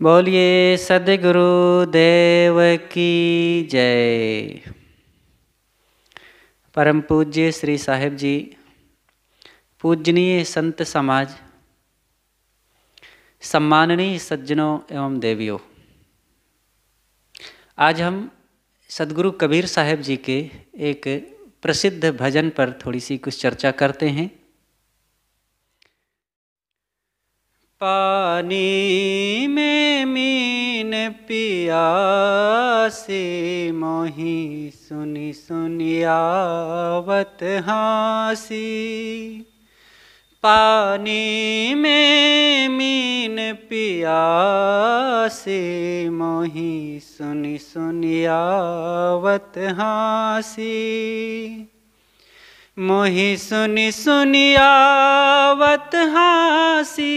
बोलिए सद्गुरु देव की जय। परम पूज्य श्री साहिब जी, पूजनीय संत समाज, सम्माननीय सज्जनों एवं देवियों, आज हम सद्गुरु कबीर साहिब जी के एक प्रसिद्ध भजन पर थोड़ी सी कुछ चर्चा करते हैं। पानी में मीन पियासी, मोही सुनी सुनी आवत हासी। पानी में मीन पियासी, मोही सुनी सुनी आवत हासी। मोही सुनी सुनी आवत हासी,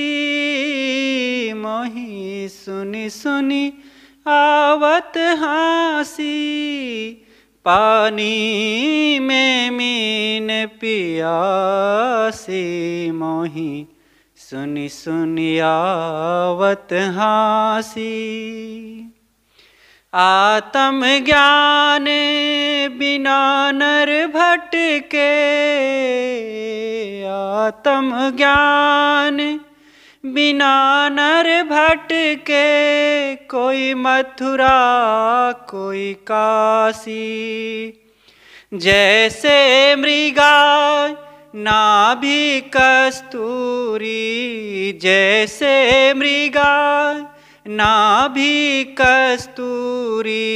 मोही सुनी सुनी आवत हासी। पानी में मीन पियासी, मोही सुनी सुनी आवत हासी। आत्म ज्ञान बिना नर भटके, आत्म ज्ञान बिना नर भटके। कोई मथुरा कोई काशी, जैसे मृगा नाभि कस्तूरी, जैसे मृगा नाभि कस्तूरी।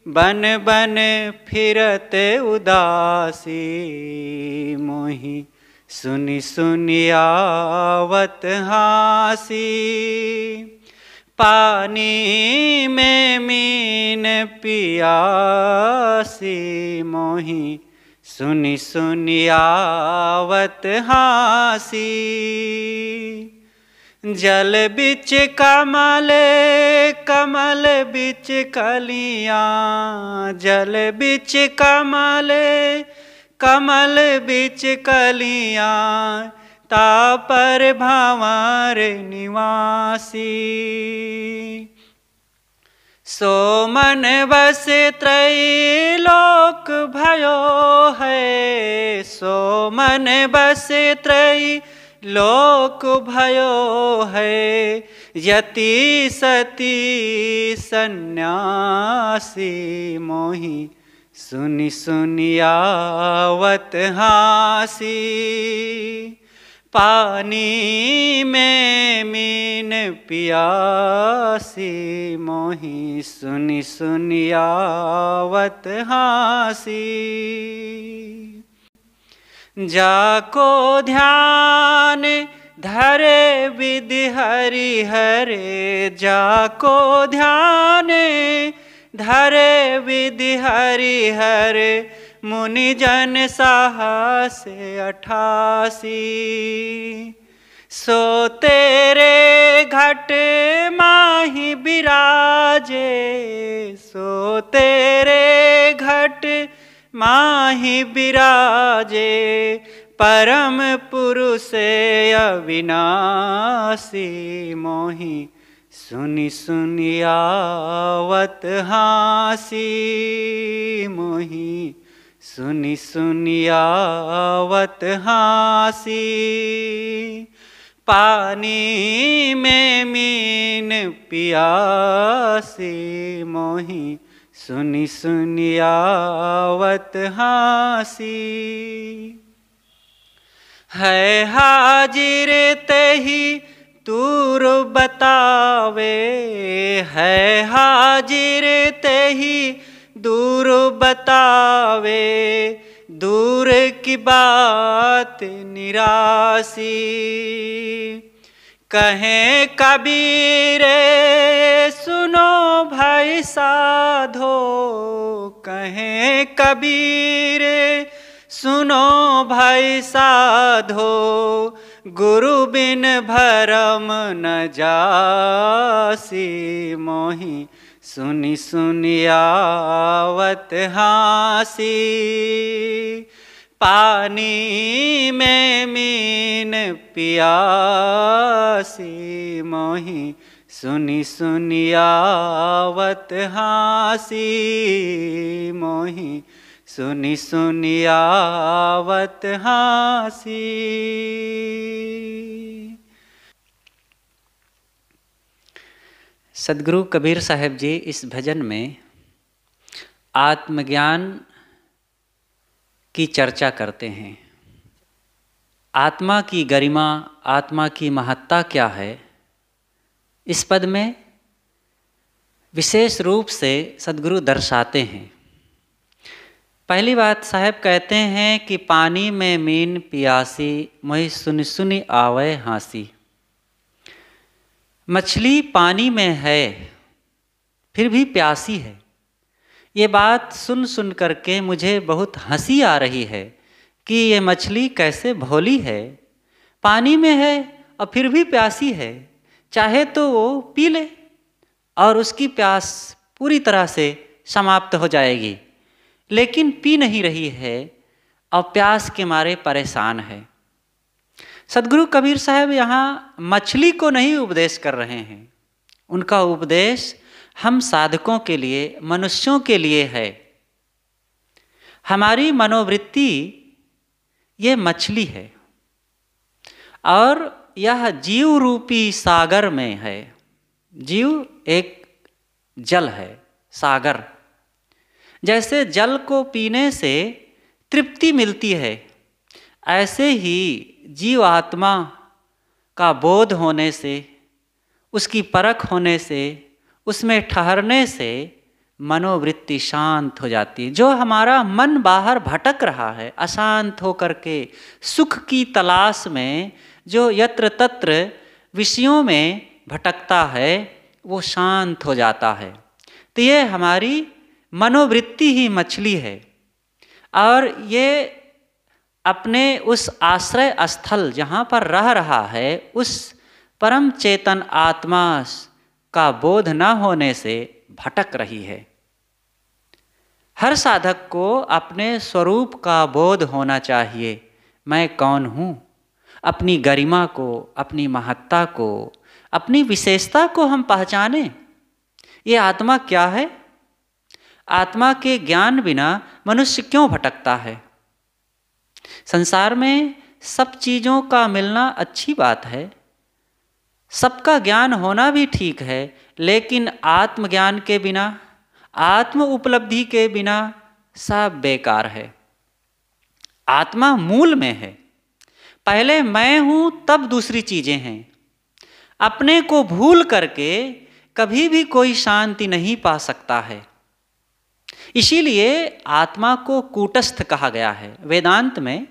बन बन फिरत उदासी, मोही सुनी सुनी आवत हासी। पानी में मीन पियासी, मोही सुनी सुनी आवत हासी। जल बिच कमल कमल बिच कलियां, जल बिच कमल कमल बिच कलियां। तापर भंवर निवासी, सो मन बस त्रैलोक भयो है, सो मन बस त्रैलोक भयो है। यति सती सन्यासी, मोही सुनी सुनी आवत हासी। पानी में मीन पियासी, मोही सुनी सुनी आवत हासी। जाको ध्यान धरे विधि हरि हरे, जाको ध्यान धरे विधि हरि हरे। मुनि जन साहस 88, सो तेरे घट माही बिराजे, सो तेरे घट माही बिराजे। परम पुरुष अविनाशी, मोही सुनी सुनी आवत हासी। मोही सुनी सुनी आवत हासी। पानी में मीन पियासी, मोही सुनी सुनी आवत हासी। है हाजिर तेहि दूर बतावे, है हाजिर तेहि दूर बतावे। दूर की बात निरासी, कहें कबीर सुनो भाई साधो, कहें कबीर सुनो भाई साधो। गुरु बिन भरम न जासी, मोही सुनी सुनी आवत हासी। पानी में मीन पियासी, मोही सुनी सुनी आवत हासी मोहि, सुनी सुनी आवत हासी। सदगुरु कबीर साहब जी इस भजन में आत्मज्ञान की चर्चा करते हैं। आत्मा की गरिमा, आत्मा की महत्ता क्या है, इस पद में विशेष रूप से सदगुरु दर्शाते हैं। पहली बात साहब कहते हैं कि पानी में मीन पियासी, मोहि सुनि सुनि आवे हांसी। मछली पानी में है फिर भी प्यासी है। ये बात सुन सुन करके मुझे बहुत हंसी आ रही है कि ये मछली कैसे भोली है, पानी में है और फिर भी प्यासी है। चाहे तो वो पी ले और उसकी प्यास पूरी तरह से समाप्त हो जाएगी, लेकिन पी नहीं रही है और प्यास के मारे परेशान है। सदगुरु कबीर साहब यहाँ मछली को नहीं उपदेश कर रहे हैं, उनका उपदेश हम साधकों के लिए, मनुष्यों के लिए है। हमारी मनोवृत्ति ये मछली है और यह जीव रूपी सागर में है। जीव एक जल है, सागर। जैसे जल को पीने से तृप्ति मिलती है, ऐसे ही जीव आत्मा का बोध होने से, उसकी परख होने से, उसमें ठहरने से मनोवृत्ति शांत हो जाती है। जो हमारा मन बाहर भटक रहा है, अशांत होकर के सुख की तलाश में जो यत्र तत्र विषयों में भटकता है, वो शांत हो जाता है। तो ये हमारी मनोवृत्ति ही मछली है और ये अपने उस आश्रय स्थल जहाँ पर रह रहा है, उस परम चेतन आत्मा का बोध न होने से भटक रही है। हर साधक को अपने स्वरूप का बोध होना चाहिए। मैं कौन हूँ, अपनी गरिमा को, अपनी महत्ता को, अपनी विशेषता को हम पहचानें। ये आत्मा क्या है? आत्मा के ज्ञान बिना मनुष्य क्यों भटकता है? संसार में सब चीज़ों का मिलना अच्छी बात है, सबका ज्ञान होना भी ठीक है, लेकिन आत्मज्ञान के बिना, आत्म उपलब्धि के बिना सब बेकार है। आत्मा मूल में है। पहले मैं हूँ तब दूसरी चीज़ें हैं। अपने को भूल करके कभी भी कोई शांति नहीं पा सकता है। इसीलिए आत्मा को कूटस्थ कहा गया है। वेदांत में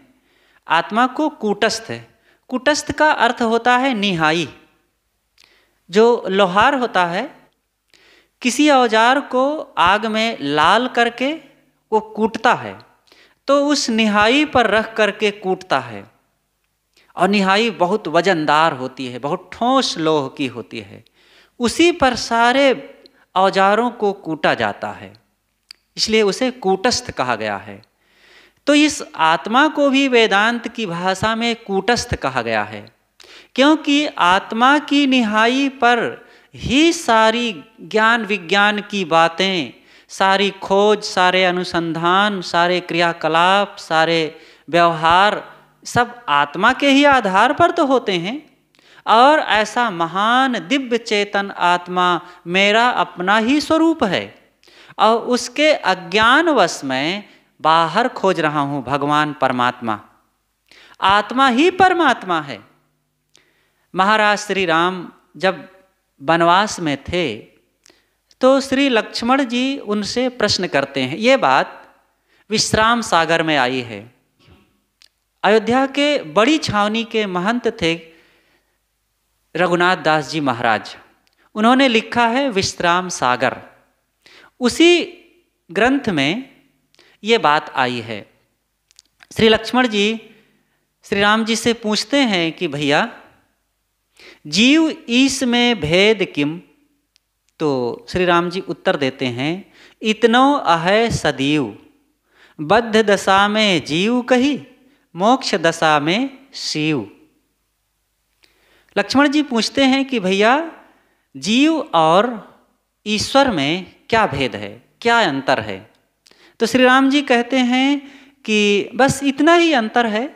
आत्मा को कूटस्थ है। कूटस्थ का अर्थ होता है निहाई। जो लोहार होता है, किसी औजार को आग में लाल करके वो कूटता है, तो उस निहाई पर रख करके कूटता है और निहाई बहुत वजनदार होती है, बहुत ठोस लोह की होती है। उसी पर सारे औजारों को कूटा जाता है, इसलिए उसे कूटस्थ कहा गया है। तो इस आत्मा को भी वेदांत की भाषा में कूटस्थ कहा गया है, क्योंकि आत्मा की निहाई पर ही सारी ज्ञान विज्ञान की बातें, सारी खोज, सारे अनुसंधान, सारे क्रियाकलाप, सारे व्यवहार सब आत्मा के ही आधार पर तो होते हैं। और ऐसा महान दिव्य चेतन आत्मा मेरा अपना ही स्वरूप है और उसके अज्ञानवश में बाहर खोज रहा हूँ भगवान परमात्मा। आत्मा ही परमात्मा है। महाराज श्री राम जब वनवास में थे तो श्री लक्ष्मण जी उनसे प्रश्न करते हैं। ये बात विश्राम सागर में आई है। अयोध्या के बड़ी छावनी के महंत थे रघुनाथ दास जी महाराज। उन्होंने लिखा है विश्राम सागर। उसी ग्रंथ में ये बात आई है। श्री लक्ष्मण जी श्री राम जी से पूछते हैं कि भैया जीव ईस में भेद किम? तो श्री राम जी उत्तर देते हैं, इतनो अहै सदीव, बद्ध दशा में जीव कही, मोक्ष दशा में शिव। लक्ष्मण जी पूछते हैं कि भैया जीव और ईश्वर में क्या भेद है, क्या अंतर है। तो श्री राम जी कहते हैं कि बस इतना ही अंतर है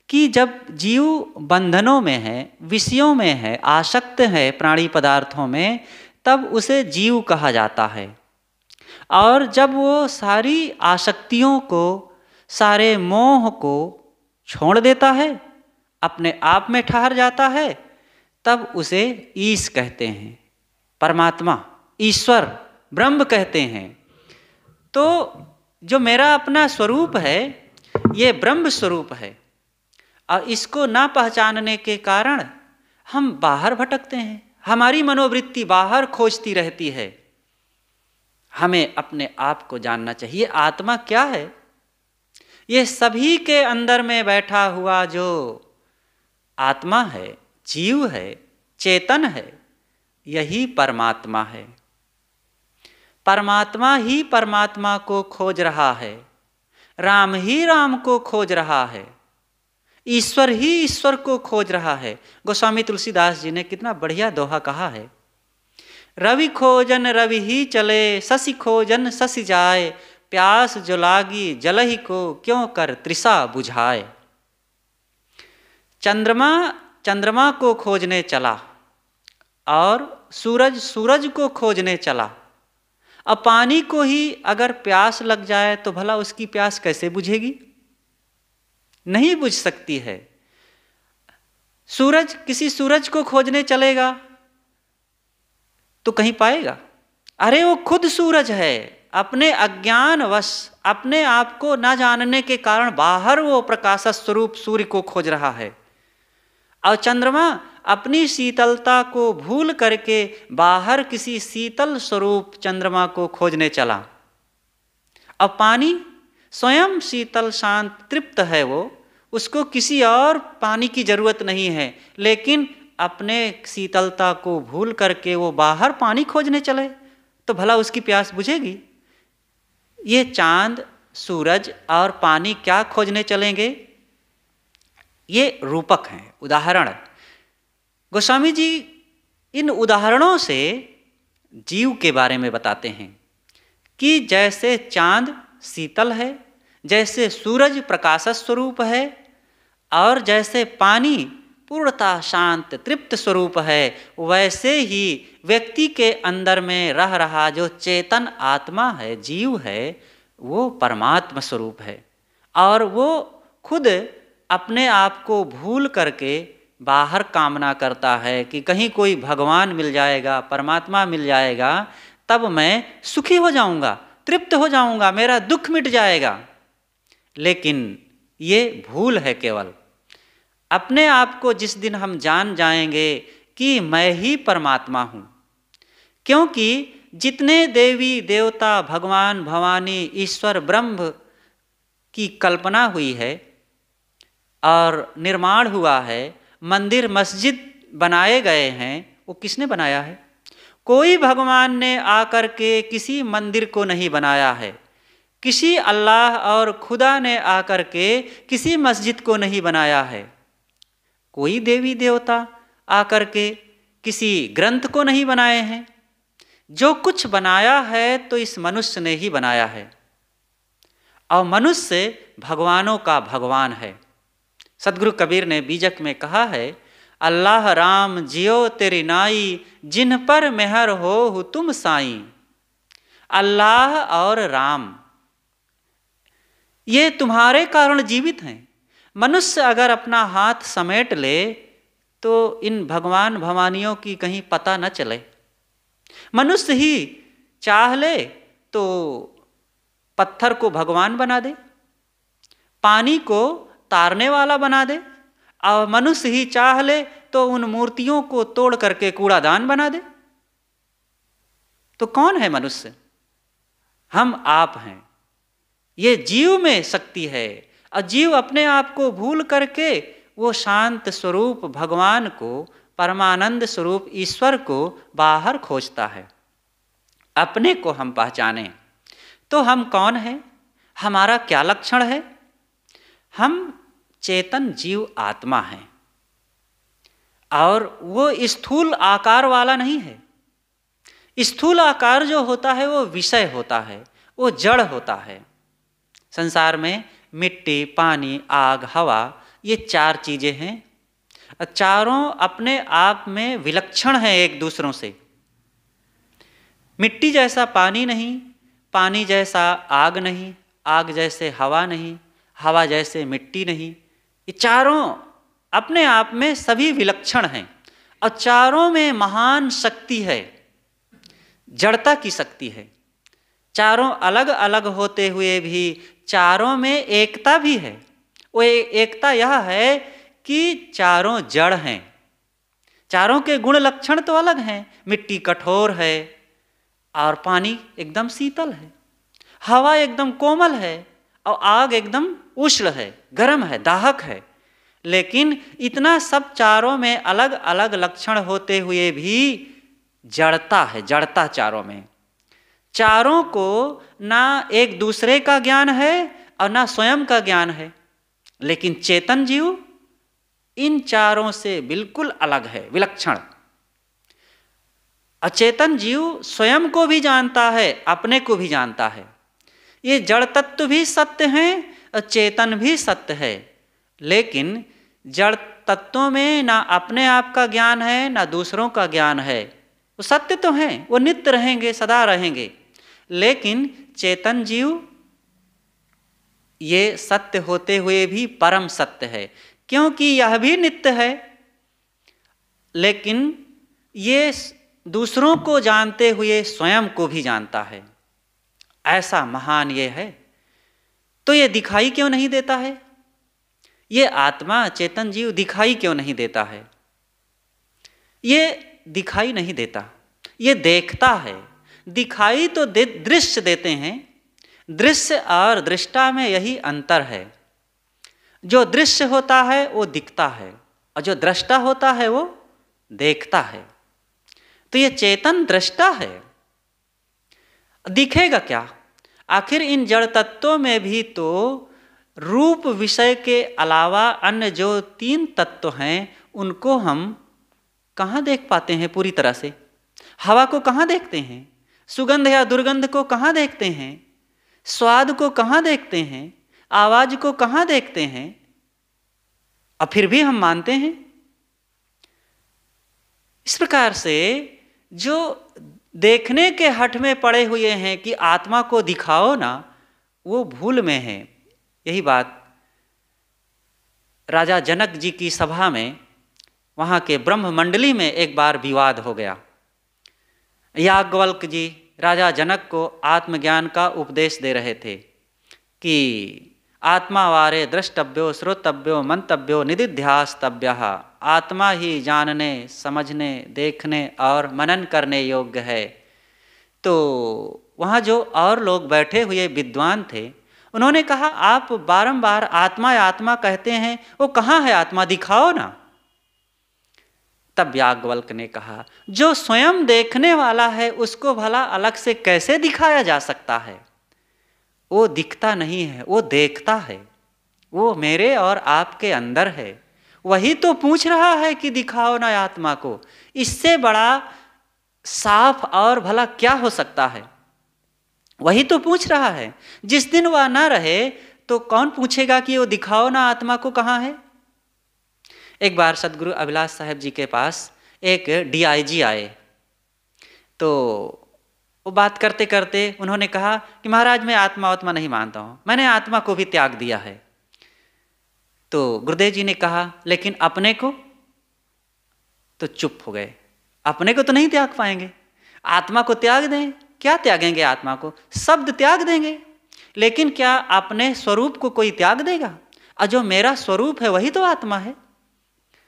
कि जब जीव बंधनों में है, विषयों में है, आसक्त है प्राणी पदार्थों में, तब उसे जीव कहा जाता है। और जब वो सारी आसक्तियों को, सारे मोह को छोड़ देता है, अपने आप में ठहर जाता है, तब उसे ईश कहते हैं, परमात्मा, ईश्वर, ब्रह्म कहते हैं। तो जो मेरा अपना स्वरूप है ये ब्रह्म स्वरूप है, और इसको ना पहचानने के कारण हम बाहर भटकते हैं, हमारी मनोवृत्ति बाहर खोजती रहती है। हमें अपने आप को जानना चाहिए, आत्मा क्या है। ये सभी के अंदर में बैठा हुआ जो आत्मा है, जीव है, चेतन है, यही परमात्मा है। परमात्मा ही परमात्मा को खोज रहा है, राम ही राम को खोज रहा है, ईश्वर ही ईश्वर को खोज रहा है। गोस्वामी तुलसीदास जी ने कितना बढ़िया दोहा कहा है, रवि खोजन रवि ही चले, शशि खोजन शशि जाए, प्यास जो लागी जल ही को क्यों कर तृषा बुझाए। चंद्रमा चंद्रमा को खोजने चला और सूरज सूरज को खोजने चला। अब पानी को ही अगर प्यास लग जाए तो भला उसकी प्यास कैसे बुझेगी, नहीं बुझ सकती है। सूरज किसी सूरज को खोजने चलेगा तो कहीं पाएगा? अरे वो खुद सूरज है, अपने अज्ञानवश, अपने आप को न जानने के कारण बाहर वो प्रकाश स्वरूप सूर्य को खोज रहा है। और चंद्रमा अपनी शीतलता को भूल करके बाहर किसी शीतल स्वरूप चंद्रमा को खोजने चला। अब पानी स्वयं शीतल शांत तृप्त है, वो उसको किसी और पानी की जरूरत नहीं है, लेकिन अपने शीतलता को भूल करके वो बाहर पानी खोजने चले तो भला उसकी प्यास बुझेगी? ये चांद, सूरज और पानी क्या खोजने चलेंगे? ये रूपक हैं, उदाहरण। गोस्वामी जी इन उदाहरणों से जीव के बारे में बताते हैं कि जैसे चांद शीतल है, जैसे सूरज प्रकाश स्वरूप है, और जैसे पानी पूर्णता शांत तृप्त स्वरूप है, वैसे ही व्यक्ति के अंदर में रह रहा जो चेतन आत्मा है, जीव है, वो परमात्मा स्वरूप है। और वो खुद अपने आप को भूल करके बाहर कामना करता है कि कहीं कोई भगवान मिल जाएगा, परमात्मा मिल जाएगा, तब मैं सुखी हो जाऊंगा, तृप्त हो जाऊंगा, मेरा दुख मिट जाएगा। लेकिन ये भूल है केवल। अपने आप को जिस दिन हम जान जाएंगे कि मैं ही परमात्मा हूँ, क्योंकि जितने देवी देवता, भगवान भवानी, ईश्वर ब्रह्म की कल्पना हुई है और निर्माण हुआ है, मंदिर मस्जिद बनाए गए हैं, वो किसने बनाया है? कोई भगवान ने आकर के किसी मंदिर को नहीं बनाया है, किसी अल्लाह और खुदा ने आकर के किसी मस्जिद को नहीं बनाया है, कोई देवी देवता आकर के किसी ग्रंथ को नहीं बनाए हैं। जो कुछ बनाया है तो इस मनुष्य ने ही बनाया है, और मनुष्य भगवानों का भगवान है। सदगुरु कबीर ने बीजक में कहा है, अल्लाह राम जियो तेरी नाई, जिन पर मेहर हो तुम साई। अल्लाह और राम ये तुम्हारे कारण जीवित हैं। मनुष्य अगर अपना हाथ समेट ले तो इन भगवान भवानियों की कहीं पता न चले। मनुष्य ही चाह ले तो पत्थर को भगवान बना दे, पानी को तारने वाला बना दे, और मनुष्य ही चाह ले तो उन मूर्तियों को तोड़ करके कूड़ादान बना दे। तो कौन है मनुष्य? हम आप हैं। ये जीव में शक्ति है, और जीव अपने आप को भूल करके वो शांत स्वरूप भगवान को, परमानंद स्वरूप ईश्वर को बाहर खोजता है। अपने को हम पहचाने तो हम कौन हैं, हमारा क्या लक्षण है? हम चेतन जीव आत्मा हैं, और वो स्थूल आकार वाला नहीं है, स्थूल आकार जो होता है वो विषय होता है, वो जड़ होता है। संसार में मिट्टी, पानी, आग, हवा, ये 4 चीज़ें हैं। चारों अपने आप में विलक्षण हैं एक दूसरों से। मिट्टी जैसा पानी नहीं, पानी जैसा आग नहीं, आग जैसे हवा नहीं, हवा जैसे मिट्टी नहीं। ये चारों अपने आप में सभी विलक्षण हैं और चारों में महान शक्ति है, जड़ता की शक्ति है। चारों अलग अलग होते हुए भी चारों में एकता भी है। वो एकता यह है कि चारों जड़ हैं। चारों के गुण लक्षण तो अलग हैं। मिट्टी कठोर है और पानी एकदम शीतल है, हवा एकदम कोमल है और आग एकदम उष्ण है, गर्म है, दाहक है। लेकिन इतना सब चारों में अलग अलग लक्षण होते हुए भी जड़ता है, जड़ता चारों में। चारों को ना एक दूसरे का ज्ञान है और ना स्वयं का ज्ञान है, लेकिन चेतन जीव इन चारों से बिल्कुल अलग है, विलक्षण। अचेतन जीव स्वयं को भी जानता है, अपने को भी जानता है। ये जड़ तत्व भी सत्य हैं और चेतन भी सत्य है, लेकिन जड़ तत्वों में ना अपने आप का ज्ञान है ना दूसरों का ज्ञान है। वो सत्य तो हैं, वो नित्य रहेंगे, सदा रहेंगे, लेकिन चेतन जीव ये सत्य होते हुए भी परम सत्य है, क्योंकि यह भी नित्य है, लेकिन ये दूसरों को जानते हुए स्वयं को भी जानता है। ऐसा महान ये है। तो ये दिखाई क्यों नहीं देता है? ये आत्मा चेतन जीव दिखाई क्यों नहीं देता है? ये दिखाई नहीं देता, ये देखता है। दिखाई तो दृश्य देते हैं। दृश्य और दृष्टा में यही अंतर है। जो दृश्य होता है वो दिखता है और जो दृष्टा होता है वो देखता है। तो ये चेतन दृष्टा है। दिखेगा क्या? आखिर इन जड़ तत्वों में भी तो रूप विषय के अलावा अन्य जो 3 तत्व हैं उनको हम कहाँ देख पाते हैं पूरी तरह से? हवा को कहाँ देखते हैं? सुगंध या दुर्गंध को कहाँ देखते हैं? स्वाद को कहाँ देखते हैं? आवाज को कहाँ देखते हैं? और फिर भी हम मानते हैं। इस प्रकार से जो देखने के हठ में पड़े हुए हैं कि आत्मा को दिखाओ ना, वो भूल में है। यही बात राजा जनक जी की सभा में, वहाँ के ब्रह्म मंडली में एक बार विवाद हो गया। याज्ञवल्क्य जी राजा जनक को आत्मज्ञान का उपदेश दे रहे थे कि आत्मा वारे द्रष्टव्यो श्रोतव्यो मंतव्यो निदिध्यास्तव्यः। आत्मा ही जानने, समझने, देखने और मनन करने योग्य है। तो वहाँ जो और लोग बैठे हुए विद्वान थे, उन्होंने कहा आप बारंबार आत्मा आत्मा कहते हैं, वो कहाँ है आत्मा, दिखाओ ना। तब याज्ञवल्क्य ने कहा जो स्वयं देखने वाला है उसको भला अलग से कैसे दिखाया जा सकता है? वो दिखता नहीं है, वो देखता है। वो मेरे और आपके अंदर है। वही तो पूछ रहा है कि दिखाओ ना आत्मा को। इससे बड़ा साफ और भला क्या हो सकता है? वही तो पूछ रहा है। जिस दिन वह ना रहे तो कौन पूछेगा कि वो दिखाओ ना आत्मा को कहाँ है? एक बार सदगुरु अभिलाष साहब जी के पास एक DIG आए। तो वो बात करते करते उन्होंने कहा कि महाराज मैं आत्मा नहीं मानता हूँ, मैंने आत्मा को भी त्याग दिया है। तो गुरुदेव जी ने कहा लेकिन अपने को? तो चुप हो गए। अपने को तो नहीं त्याग पाएंगे, आत्मा को त्याग दें। क्या त्यागेंगे आत्मा को? शब्द त्याग देंगे, लेकिन क्या अपने स्वरूप को कोई त्याग देगा? और जो मेरा स्वरूप है वही तो आत्मा है।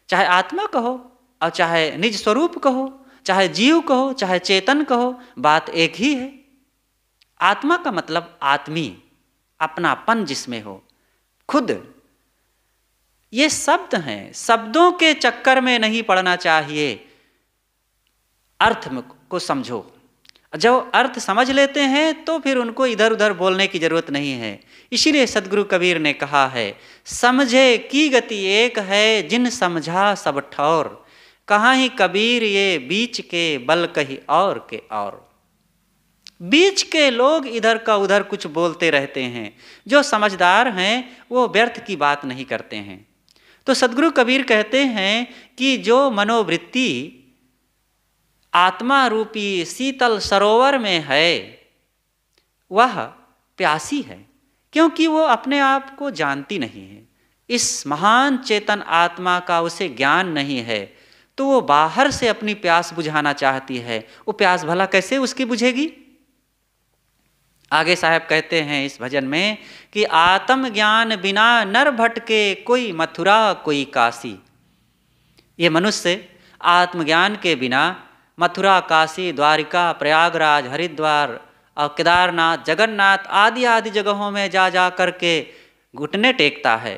चाहे आत्मा कहो और चाहे निज स्वरूप कहो, चाहे जीव कहो, चाहे चेतन कहो, बात एक ही है। आत्मा का मतलब आत्मी, अपनापन जिसमें हो, खुद। ये शब्द हैं, शब्दों के चक्कर में नहीं पड़ना चाहिए। अर्थ को समझो। जब अर्थ समझ लेते हैं तो फिर उनको इधर उधर बोलने की जरूरत नहीं है। इसीलिए सदगुरु कबीर ने कहा है समझे की गति एक है, जिन समझा सब ठौर। कहाँ ही कबीर ये बीच के बल कही और के और। बीच के लोग इधर का उधर कुछ बोलते रहते हैं, जो समझदार हैं वो व्यर्थ की बात नहीं करते हैं। तो सद्गुरु कबीर कहते हैं कि जो मनोवृत्ति आत्मा रूपी शीतल सरोवर में है वह प्यासी है, क्योंकि वो अपने आप को जानती नहीं है। इस महान चेतन आत्मा का उसे ज्ञान नहीं है, तो वो बाहर से अपनी प्यास बुझाना चाहती है। वो प्यास भला कैसे उसकी बुझेगी? आगे साहब कहते हैं इस भजन में कि आत्म ज्ञान बिना नर भटके कोई मथुरा कोई काशी। ये मनुष्य आत्मज्ञान के बिना मथुरा, काशी, द्वारिका, प्रयागराज, हरिद्वार और केदारनाथ, जगन्नाथ आदि आदि जगहों में जा जा करके घुटने टेकता है,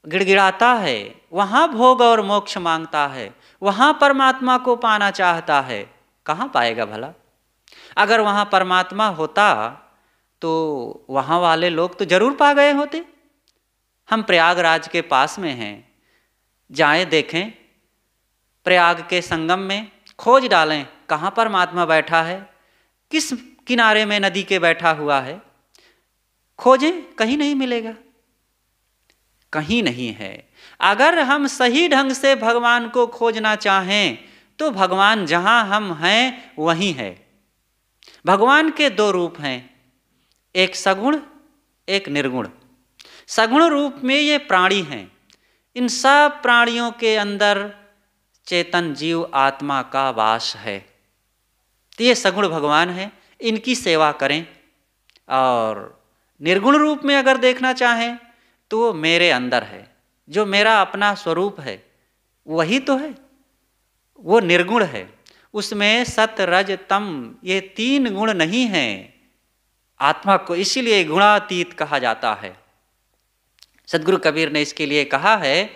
गिड़गिड़ाता है, वहाँ भोग और मोक्ष मांगता है, वहाँ परमात्मा को पाना चाहता है। कहाँ पाएगा भला? अगर वहाँ परमात्मा होता तो वहाँ वाले लोग तो जरूर पा गए होते। हम प्रयागराज के पास में हैं, जाएं देखें, प्रयाग के संगम में खोज डालें कहाँ परमात्मा बैठा है, किस किनारे में नदी के बैठा हुआ है। खोजें, कहीं नहीं मिलेगा, कहीं नहीं है। अगर हम सही ढंग से भगवान को खोजना चाहें तो भगवान जहाँ हम हैं वहीं है। भगवान के दो रूप हैं, एक सगुण एक निर्गुण। सगुण रूप में ये प्राणी हैं, इन सब प्राणियों के अंदर चेतन जीव आत्मा का वास है। तो ये सगुण भगवान है, इनकी सेवा करें। और निर्गुण रूप में अगर देखना चाहें तो वो मेरे अंदर है, जो मेरा अपना स्वरूप है वही तो है, वो निर्गुण है। उसमें सत रज तम ये तीन गुण नहीं हैं आत्मा को, इसीलिए गुणातीत कहा जाता है। सद्गुरु कबीर ने इसके लिए कहा है,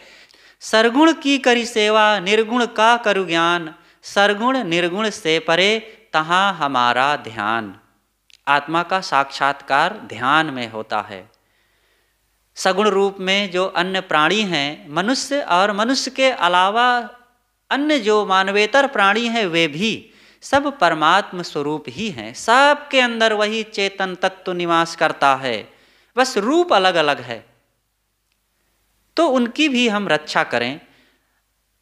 सरगुण की करी सेवा निर्गुण का करु ज्ञान, सरगुण निर्गुण से परे तहाँ हमारा ध्यान। आत्मा का साक्षात्कार ध्यान में होता है। सगुण रूप में जो अन्य प्राणी हैं, मनुष्य और मनुष्य के अलावा अन्य जो मानवेतर प्राणी हैं वे भी सब परमात्म स्वरूप ही हैं। सबके अंदर वही चेतन तत्व निवास करता है, बस रूप अलग अलग है। तो उनकी भी हम रक्षा करें।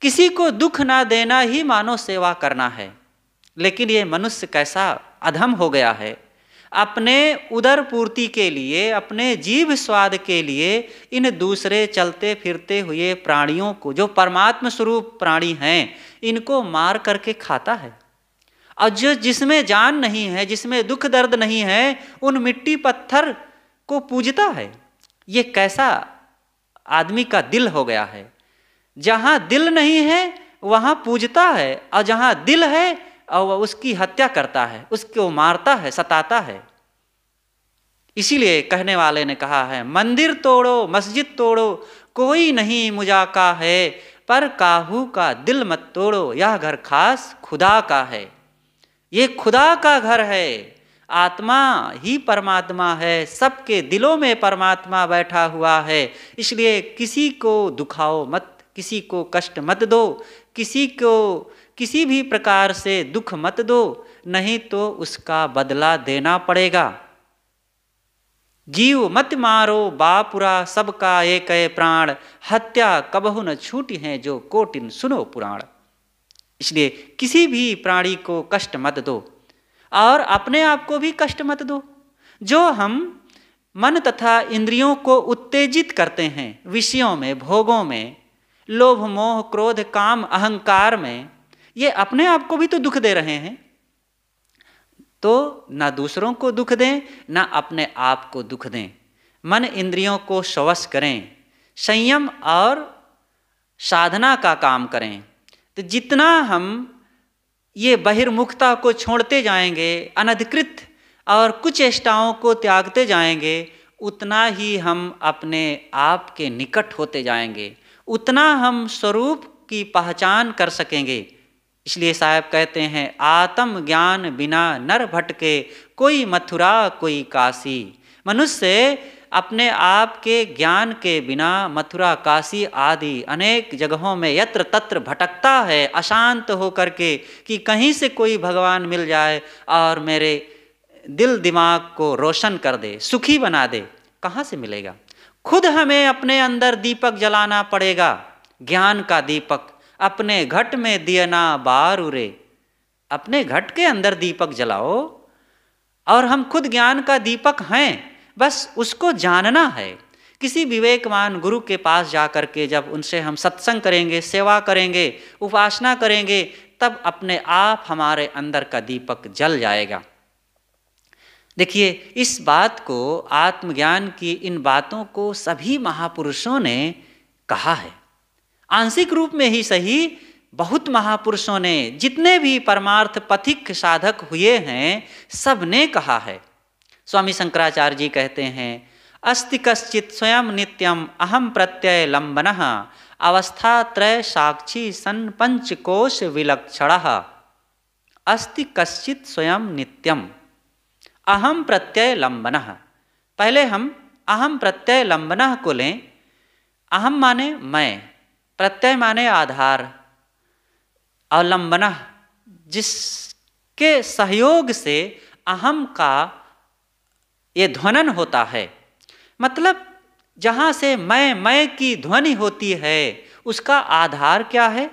किसी को दुख ना देना ही मानव सेवा करना है। लेकिन ये मनुष्य कैसा अधम हो गया है, अपने उदर पूर्ति के लिए, अपने जीभ स्वाद के लिए इन दूसरे चलते फिरते हुए प्राणियों को, जो परमात्म स्वरूप प्राणी हैं, इनको मार करके खाता है। और जो जिसमें जान नहीं है, जिसमें दुख दर्द नहीं है, उन मिट्टी पत्थर को पूजता है। ये कैसा आदमी का दिल हो गया है। जहाँ दिल नहीं है वहाँ पूजता है, और जहाँ दिल है और वह उसकी हत्या करता है, उसको मारता है, सताता है। इसीलिए कहने वाले ने कहा है, मंदिर तोड़ो मस्जिद तोड़ो कोई नहीं मुझाका है, पर काहू का दिल मत तोड़ो यह घर खास खुदा का है। ये खुदा का घर है, आत्मा ही परमात्मा है, सबके दिलों में परमात्मा बैठा हुआ है। इसलिए किसी को दुखाओ मत, किसी को कष्ट मत दो, किसी को किसी भी प्रकार से दुख मत दो, नहीं तो उसका बदला देना पड़ेगा। जीव मत मारो बापुरा सबका एक प्राण, हत्या कबहु न छूटी है जो कोटिन सुनो पुराण। इसलिए किसी भी प्राणी को कष्ट मत दो और अपने आप को भी कष्ट मत दो। जो हम मन तथा इंद्रियों को उत्तेजित करते हैं विषयों में, भोगों में, लोभ मोह क्रोध काम अहंकार में, ये अपने आप को भी तो दुख दे रहे हैं। तो ना दूसरों को दुख दें, ना अपने आप को दुख दें। मन इंद्रियों को वश करें, संयम और साधना का काम करें। तो जितना हम ये बहिर्मुखता को छोड़ते जाएंगे, अनधिकृत और कुचेष्टाओं को त्यागते जाएंगे, उतना ही हम अपने आप के निकट होते जाएंगे, उतना हम स्वरूप की पहचान कर सकेंगे। इसलिए साहब कहते हैं, आत्म ज्ञान बिना नर भटके कोई मथुरा कोई काशी। मनुष्य अपने आप के ज्ञान के बिना मथुरा, काशी आदि अनेक जगहों में यत्र तत्र भटकता है अशांत हो करके कि कहीं से कोई भगवान मिल जाए और मेरे दिल दिमाग को रोशन कर दे, सुखी बना दे, कहाँ से मिलेगा? खुद हमें अपने अंदर दीपक जलाना पड़ेगा, ज्ञान का दीपक। अपने घट में दिया ना बार उरे, अपने घट के अंदर दीपक जलाओ। और हम खुद ज्ञान का दीपक हैं, बस उसको जानना है। किसी विवेकवान गुरु के पास जा कर के जब उनसे हम सत्संग करेंगे, सेवा करेंगे, उपासना करेंगे, तब अपने आप हमारे अंदर का दीपक जल जाएगा। देखिए, इस बात को, आत्मज्ञान की इन बातों को सभी महापुरुषों ने कहा है। आंशिक रूप में ही सही, बहुत महापुरुषों ने, जितने भी परमार्थ पथिक साधक हुए हैं, सब ने कहा है। स्वामी शंकराचार्य जी कहते हैं, अस्ति कश्चित स्वयं नित्यम अहम प्रत्यय लंबनः अवस्था त्रय साक्षी सन पंचकोश विलक्षणः। अस्ति कश्चित स्वयं नित्यम अहम प्रत्यय लंबनः। पहले हम अहम प्रत्यय लंबनः को लें। अहम माने मैं, प्रत्यय माने आधार, और लंबनः जिसके सहयोग से अहम का ये ध्वनन होता है। मतलब जहाँ से मैं की ध्वनि होती है, उसका आधार क्या है?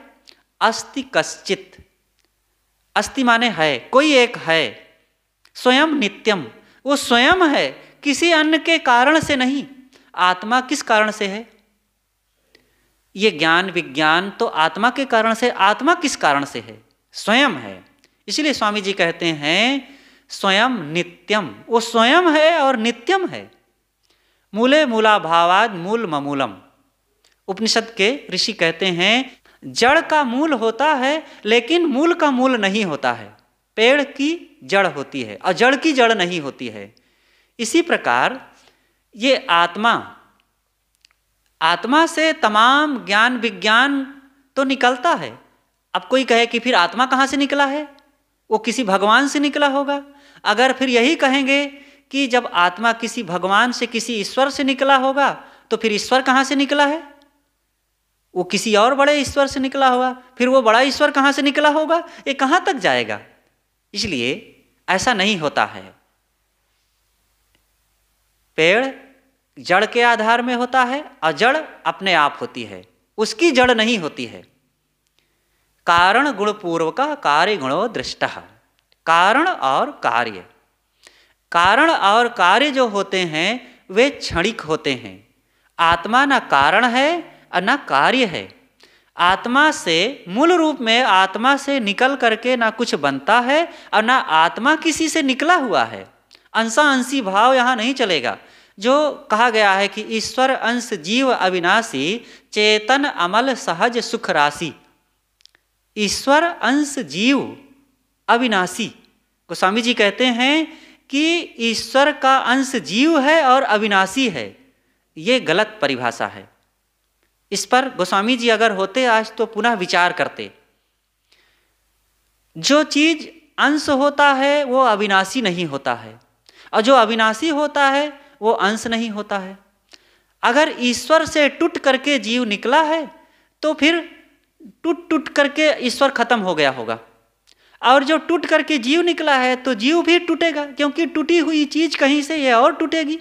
अस्ति कश्चित। अस्ति माने है, कोई एक है। स्वयं नित्यम, वो स्वयं है, किसी अन्य के कारण से नहीं। आत्मा किस कारण से है? ये ज्ञान विज्ञान तो आत्मा के कारण से। आत्मा किस कारण से है? स्वयं है। इसलिए स्वामी जी कहते हैं स्वयं नित्यम, वो स्वयं है और नित्यम है। मूले मूला भावाद मूल ममूलम। उपनिषद के ऋषि कहते हैं जड़ का मूल होता है, लेकिन मूल का मूल नहीं होता है। पेड़ की जड़ होती है और जड़ की जड़ नहीं होती है। इसी प्रकार ये आत्मा से तमाम ज्ञान विज्ञान तो निकलता है। अब कोई कहे कि फिर आत्मा कहाँ से निकला है? वो किसी भगवान से निकला होगा। अगर फिर यही कहेंगे कि जब आत्मा किसी भगवान से, किसी ईश्वर से निकला होगा, तो फिर ईश्वर कहाँ से निकला है? वो किसी और बड़े ईश्वर से निकला होगा। फिर वो बड़ा ईश्वर कहाँ से निकला होगा? ये कहाँ तक जाएगा? इसलिए ऐसा नहीं होता है। पेड़ जड़ के आधार में होता है और जड़ अपने आप होती है, उसकी जड़ नहीं होती है। कारण गुण पूर्वक कार्य गुणो दृष्टः। कारण और कार्य, कारण और कार्य जो होते हैं वे क्षणिक होते हैं। आत्मा ना कारण है और ना कार्य है। आत्मा से, मूल रूप में आत्मा से निकल करके ना कुछ बनता है और ना आत्मा किसी से निकला हुआ है। अंशा अंशी भाव यहाँ नहीं चलेगा। जो कहा गया है कि ईश्वर अंश जीव अविनाशी चेतन अमल सहज सुख राशि। ईश्वर अंश जीव अविनाशी, गोस्वामी जी कहते हैं कि ईश्वर का अंश जीव है और अविनाशी है। ये गलत परिभाषा है। इस पर गोस्वामी जी अगर होते आज तो पुनः विचार करते। जो चीज अंश होता है वो अविनाशी नहीं होता है, और जो अविनाशी होता है वो अंश नहीं होता है। अगर ईश्वर से टूट करके जीव निकला है तो फिर टूट टूट करके ईश्वर खत्म हो गया होगा, और जो टूट करके जीव निकला है तो जीव भी टूटेगा, क्योंकि टूटी हुई चीज कहीं से ये और टूटेगी।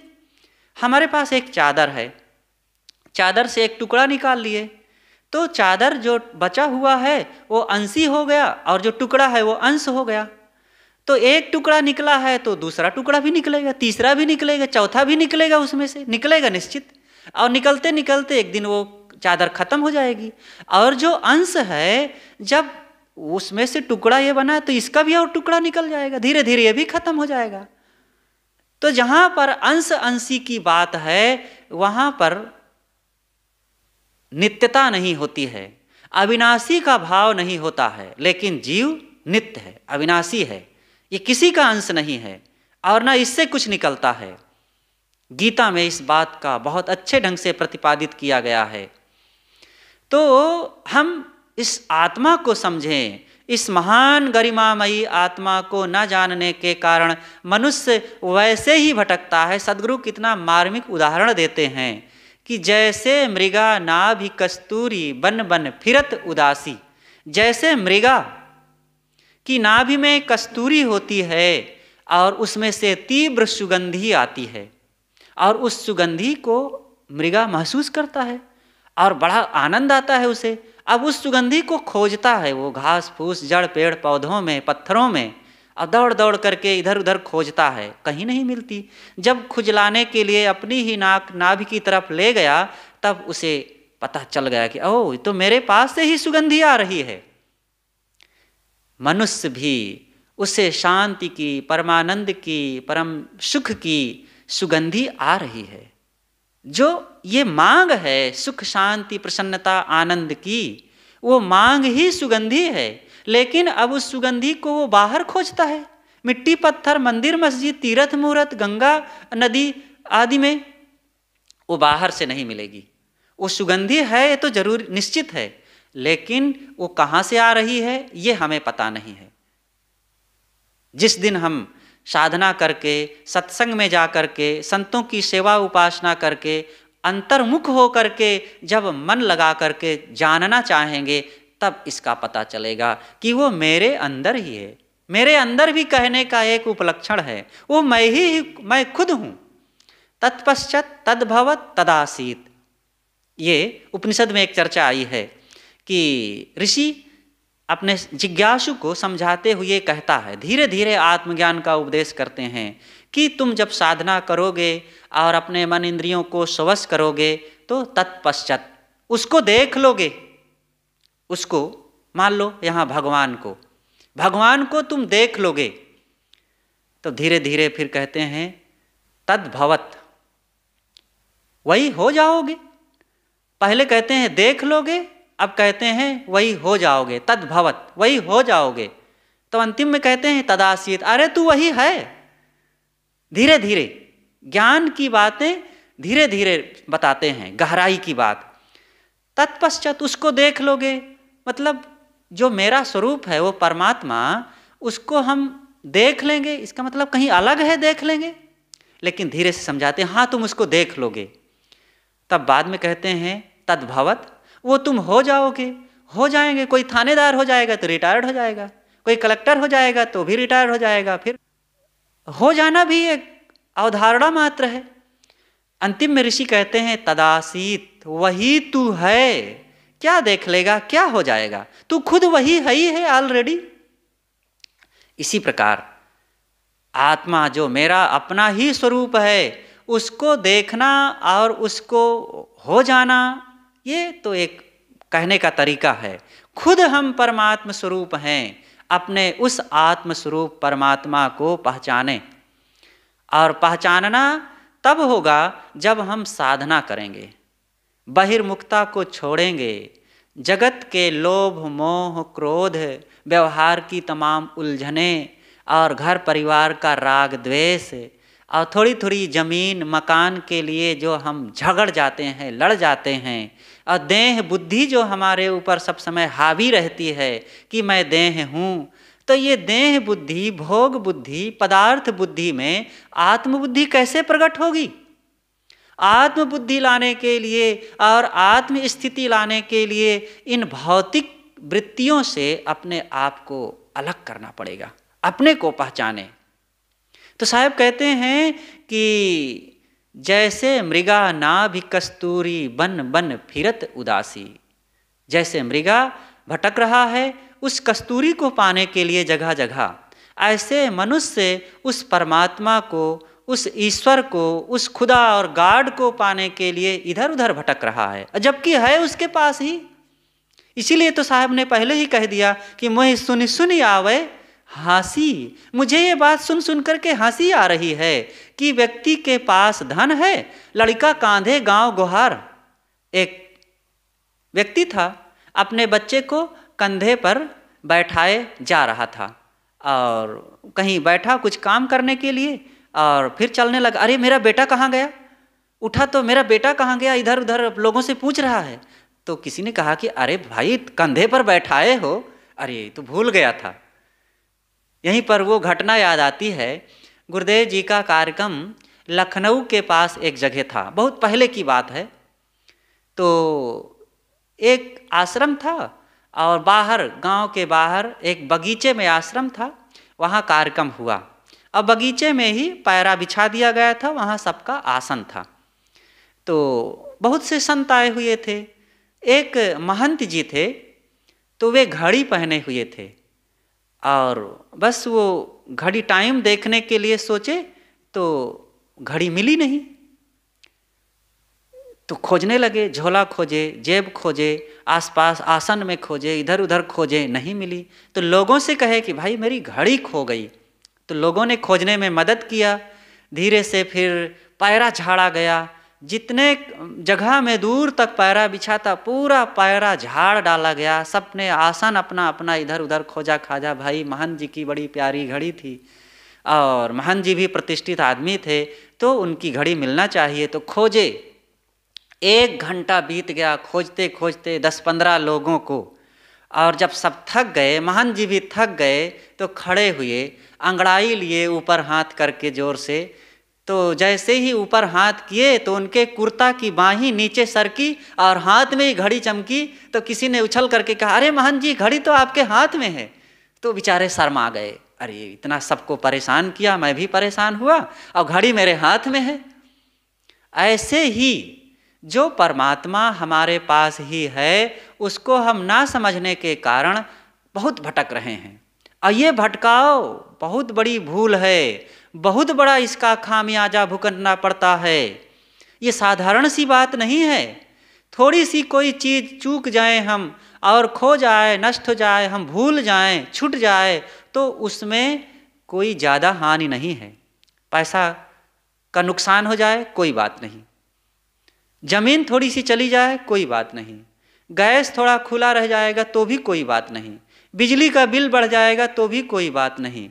हमारे पास एक चादर है, चादर से एक टुकड़ा निकाल लिए तो चादर जो बचा हुआ है वो अंशी हो गया और जो टुकड़ा है वो अंश हो गया। तो एक टुकड़ा निकला है तो दूसरा टुकड़ा भी निकलेगा, तीसरा भी निकलेगा, चौथा भी निकलेगा, उसमें से निकलेगा निश्चित। और निकलते निकलते एक दिन वो चादर खत्म हो जाएगी। और जो अंश है, जब उसमें से टुकड़ा ये बना तो इसका भी और टुकड़ा निकल जाएगा, धीरे धीरे ये भी खत्म हो जाएगा। तो जहां पर अंश अंशी की बात है वहां पर नित्यता नहीं होती है, अविनाशी का भाव नहीं होता है। लेकिन जीव नित्य है, अविनाशी है, ये किसी का अंश नहीं है और ना इससे कुछ निकलता है। गीता में इस बात का बहुत अच्छे ढंग से प्रतिपादित किया गया है। तो हम इस आत्मा को समझें, इस महान गरिमामयी आत्मा को न जानने के कारण मनुष्य वैसे ही भटकता है। सद्गुरु कितना मार्मिक उदाहरण देते हैं कि जैसे मृगा नाभि कस्तूरी बन बन फिरत उदासी। जैसे मृगा की नाभि में कस्तूरी होती है और उसमें से तीव्र सुगंधी आती है और उस सुगंधी को मृगा महसूस करता है और बड़ा आनंद आता है उसे। अब उस सुगंधी को खोजता है, वो घास फूस जड़ पेड़ पौधों में पत्थरों में और दौड़ दौड़ करके इधर उधर खोजता है, कहीं नहीं मिलती। जब खुजलाने के लिए अपनी ही नाभि की तरफ ले गया तब उसे पता चल गया कि ओह, तो मेरे पास से ही सुगंधी आ रही है। मनुष्य भी उसे शांति की, परमानंद की, परम सुख की सुगंधी आ रही है। जो ये मांग है सुख शांति प्रसन्नता आनंद की, वो मांग ही सुगंधी है। लेकिन अब उस सुगंधी को वो बाहर खोजता है, मिट्टी पत्थर मंदिर मस्जिद तीर्थ मूर्त गंगा नदी आदि में, वो बाहर से नहीं मिलेगी। वो सुगंधी है ये तो जरूर निश्चित है, लेकिन वो कहाँ से आ रही है ये हमें पता नहीं है। जिस दिन हम साधना करके सत्संग में जा करके संतों की सेवा उपासना करके अंतर्मुख हो करके जब मन लगा करके जानना चाहेंगे तब इसका पता चलेगा कि वो मेरे अंदर ही है। मेरे अंदर भी कहने का एक उपलक्षण है, वो मैं खुद हूँ। तत्पश्चात तद्भवत तदासीत, ये उपनिषद में एक चर्चा आई है कि ऋषि अपने जिज्ञासु को समझाते हुए कहता है, धीरे धीरे आत्मज्ञान का उपदेश करते हैं कि तुम जब साधना करोगे और अपने मन इंद्रियों को स्वश करोगे तो तत्पश्चात उसको देख लोगे। उसको मान लो यहाँ भगवान को तुम देख लोगे तो धीरे धीरे फिर कहते हैं तद्भवत, वही हो जाओगे। पहले कहते हैं देख लोगे, अब कहते हैं वही हो जाओगे। तद्भवत, वही हो जाओगे। तो अंतिम में कहते हैं तदासीत, अरे तू वही है। धीरे धीरे ज्ञान की बातें धीरे धीरे बताते हैं, गहराई की बात। तत्पश्चात उसको देख लोगे, मतलब जो मेरा स्वरूप है वो परमात्मा, उसको हम देख लेंगे। इसका मतलब कहीं अलग है देख लेंगे, लेकिन धीरे से समझाते हैं हाँ तुम उसको देख लोगे। तब बाद में कहते हैं तद्भवत, वो तुम हो जाओगे, हो जाएंगे। कोई थानेदार हो जाएगा तो रिटायर्ड हो जाएगा, कोई कलेक्टर हो जाएगा तो भी रिटायर्ड हो जाएगा। फिर हो जाना भी एक अवधारणा मात्र है। अंतिम में ऋषि कहते हैं तदासीत, वही तू है। क्या देख लेगा, क्या हो जाएगा, तू खुद वही है ही है ऑलरेडी। इसी प्रकार आत्मा जो मेरा अपना ही स्वरूप है, उसको देखना और उसको हो जाना, ये तो एक कहने का तरीका है। खुद हम परमात्म स्वरूप हैं, अपने उस आत्म स्वरूप परमात्मा को पहचाने। और पहचानना तब होगा जब हम साधना करेंगे, बहिर्मुखता को छोड़ेंगे, जगत के लोभ मोह क्रोध व्यवहार की तमाम उलझने और घर परिवार का राग द्वेष और थोड़ी थोड़ी जमीन मकान के लिए जो हम झगड़ जाते हैं, लड़ जाते हैं, और देह बुद्धि जो हमारे ऊपर सब समय हावी रहती है कि मैं देह हूँ, तो ये देह बुद्धि, भोग बुद्धि, पदार्थ बुद्धि में आत्मबुद्धि कैसे प्रकट होगी? आत्मबुद्धि लाने के लिए और आत्म स्थिति लाने के लिए इन भौतिक वृत्तियों से अपने आप को अलग करना पड़ेगा, अपने को पहचाने। तो साहब कहते हैं कि जैसे मृगा नाभि कस्तूरी बन बन फिरत उदासी, जैसे मृगा भटक रहा है उस कस्तूरी को पाने के लिए जगह जगह, ऐसे मनुष्य उस परमात्मा को, उस ईश्वर को, उस खुदा और गाड को पाने के लिए इधर उधर भटक रहा है, जबकि है उसके पास ही। इसीलिए तो साहब ने पहले ही कह दिया कि मोहि सुनि सुनि आवे हंसी। मुझे ये बात सुन सुन करके हंसी आ रही है कि व्यक्ति के पास धन है, लड़का कांधे गांव गुहार। एक व्यक्ति था, अपने बच्चे को कंधे पर बैठाए जा रहा था और कहीं बैठा कुछ काम करने के लिए और फिर चलने लगा। अरे मेरा बेटा कहाँ गया? उठा तो मेरा बेटा कहाँ गया, इधर उधर लोगों से पूछ रहा है। तो किसी ने कहा कि अरे भाई कंधे पर बैठाए हो अरे तो भूल गया था। यहीं पर वो घटना याद आती है, गुरुदेव जी का कार्यक्रम लखनऊ के पास एक जगह था, बहुत पहले की बात है। तो एक आश्रम था और बाहर, गांव के बाहर एक बगीचे में आश्रम था, वहाँ कार्यक्रम हुआ। अब बगीचे में ही पैरा बिछा दिया गया था, वहाँ सबका आसन था। तो बहुत से संत आए हुए थे। एक महंत जी थे, तो वे घड़ी पहने हुए थे और बस वो घड़ी टाइम देखने के लिए सोचे, तो घड़ी मिली नहीं। तो खोजने लगे, झोला खोजे, जेब खोजे, आसपास आसन में खोजे, इधर उधर खोजे, नहीं मिली। तो लोगों से कहे कि भाई मेरी घड़ी खो गई। तो लोगों ने खोजने में मदद किया। धीरे से फिर पैरा झाड़ा गया, जितने जगह में दूर तक पैरा बिछा था पूरा पैरा झाड़ डाला गया। सबने आसन अपना अपना इधर उधर खोजा खाजा। भाई महंत जी की बड़ी प्यारी घड़ी थी और महंत जी भी प्रतिष्ठित आदमी थे, तो उनकी घड़ी मिलना चाहिए। तो खोजे, 1 घंटा बीत गया खोजते खोजते 10-15 लोगों को। और जब सब थक गए, महंत जी भी थक गए, तो खड़े हुए, अंगड़ाई लिए ऊपर हाथ करके जोर से। तो जैसे ही ऊपर हाथ किए तो उनके कुर्ता की बाहीं नीचे सरकी और हाथ में ही घड़ी चमकी। तो किसी ने उछल करके कहा, अरे महंत जी घड़ी तो आपके हाथ में है। तो बेचारे शर्मा गए, अरे इतना सबको परेशान किया, मैं भी परेशान हुआ और घड़ी मेरे हाथ में है। ऐसे ही जो परमात्मा हमारे पास ही है, उसको हम ना समझने के कारण बहुत भटक रहे हैं। और ये भटकाव बहुत बड़ी भूल है, बहुत बड़ा इसका खामियाजा भुगतना पड़ता है। ये साधारण सी बात नहीं है। थोड़ी सी कोई चीज़ चूक जाए हम और खो जाए, नष्ट हो जाए, हम भूल जाएं, छूट जाए, तो उसमें कोई ज़्यादा हानि नहीं है। पैसा का नुकसान हो जाए कोई बात नहीं, जमीन थोड़ी सी चली जाए कोई बात नहीं, गैस थोड़ा खुला रह जाएगा तो भी कोई बात नहीं, बिजली का बिल बढ़ जाएगा तो भी कोई बात नहीं।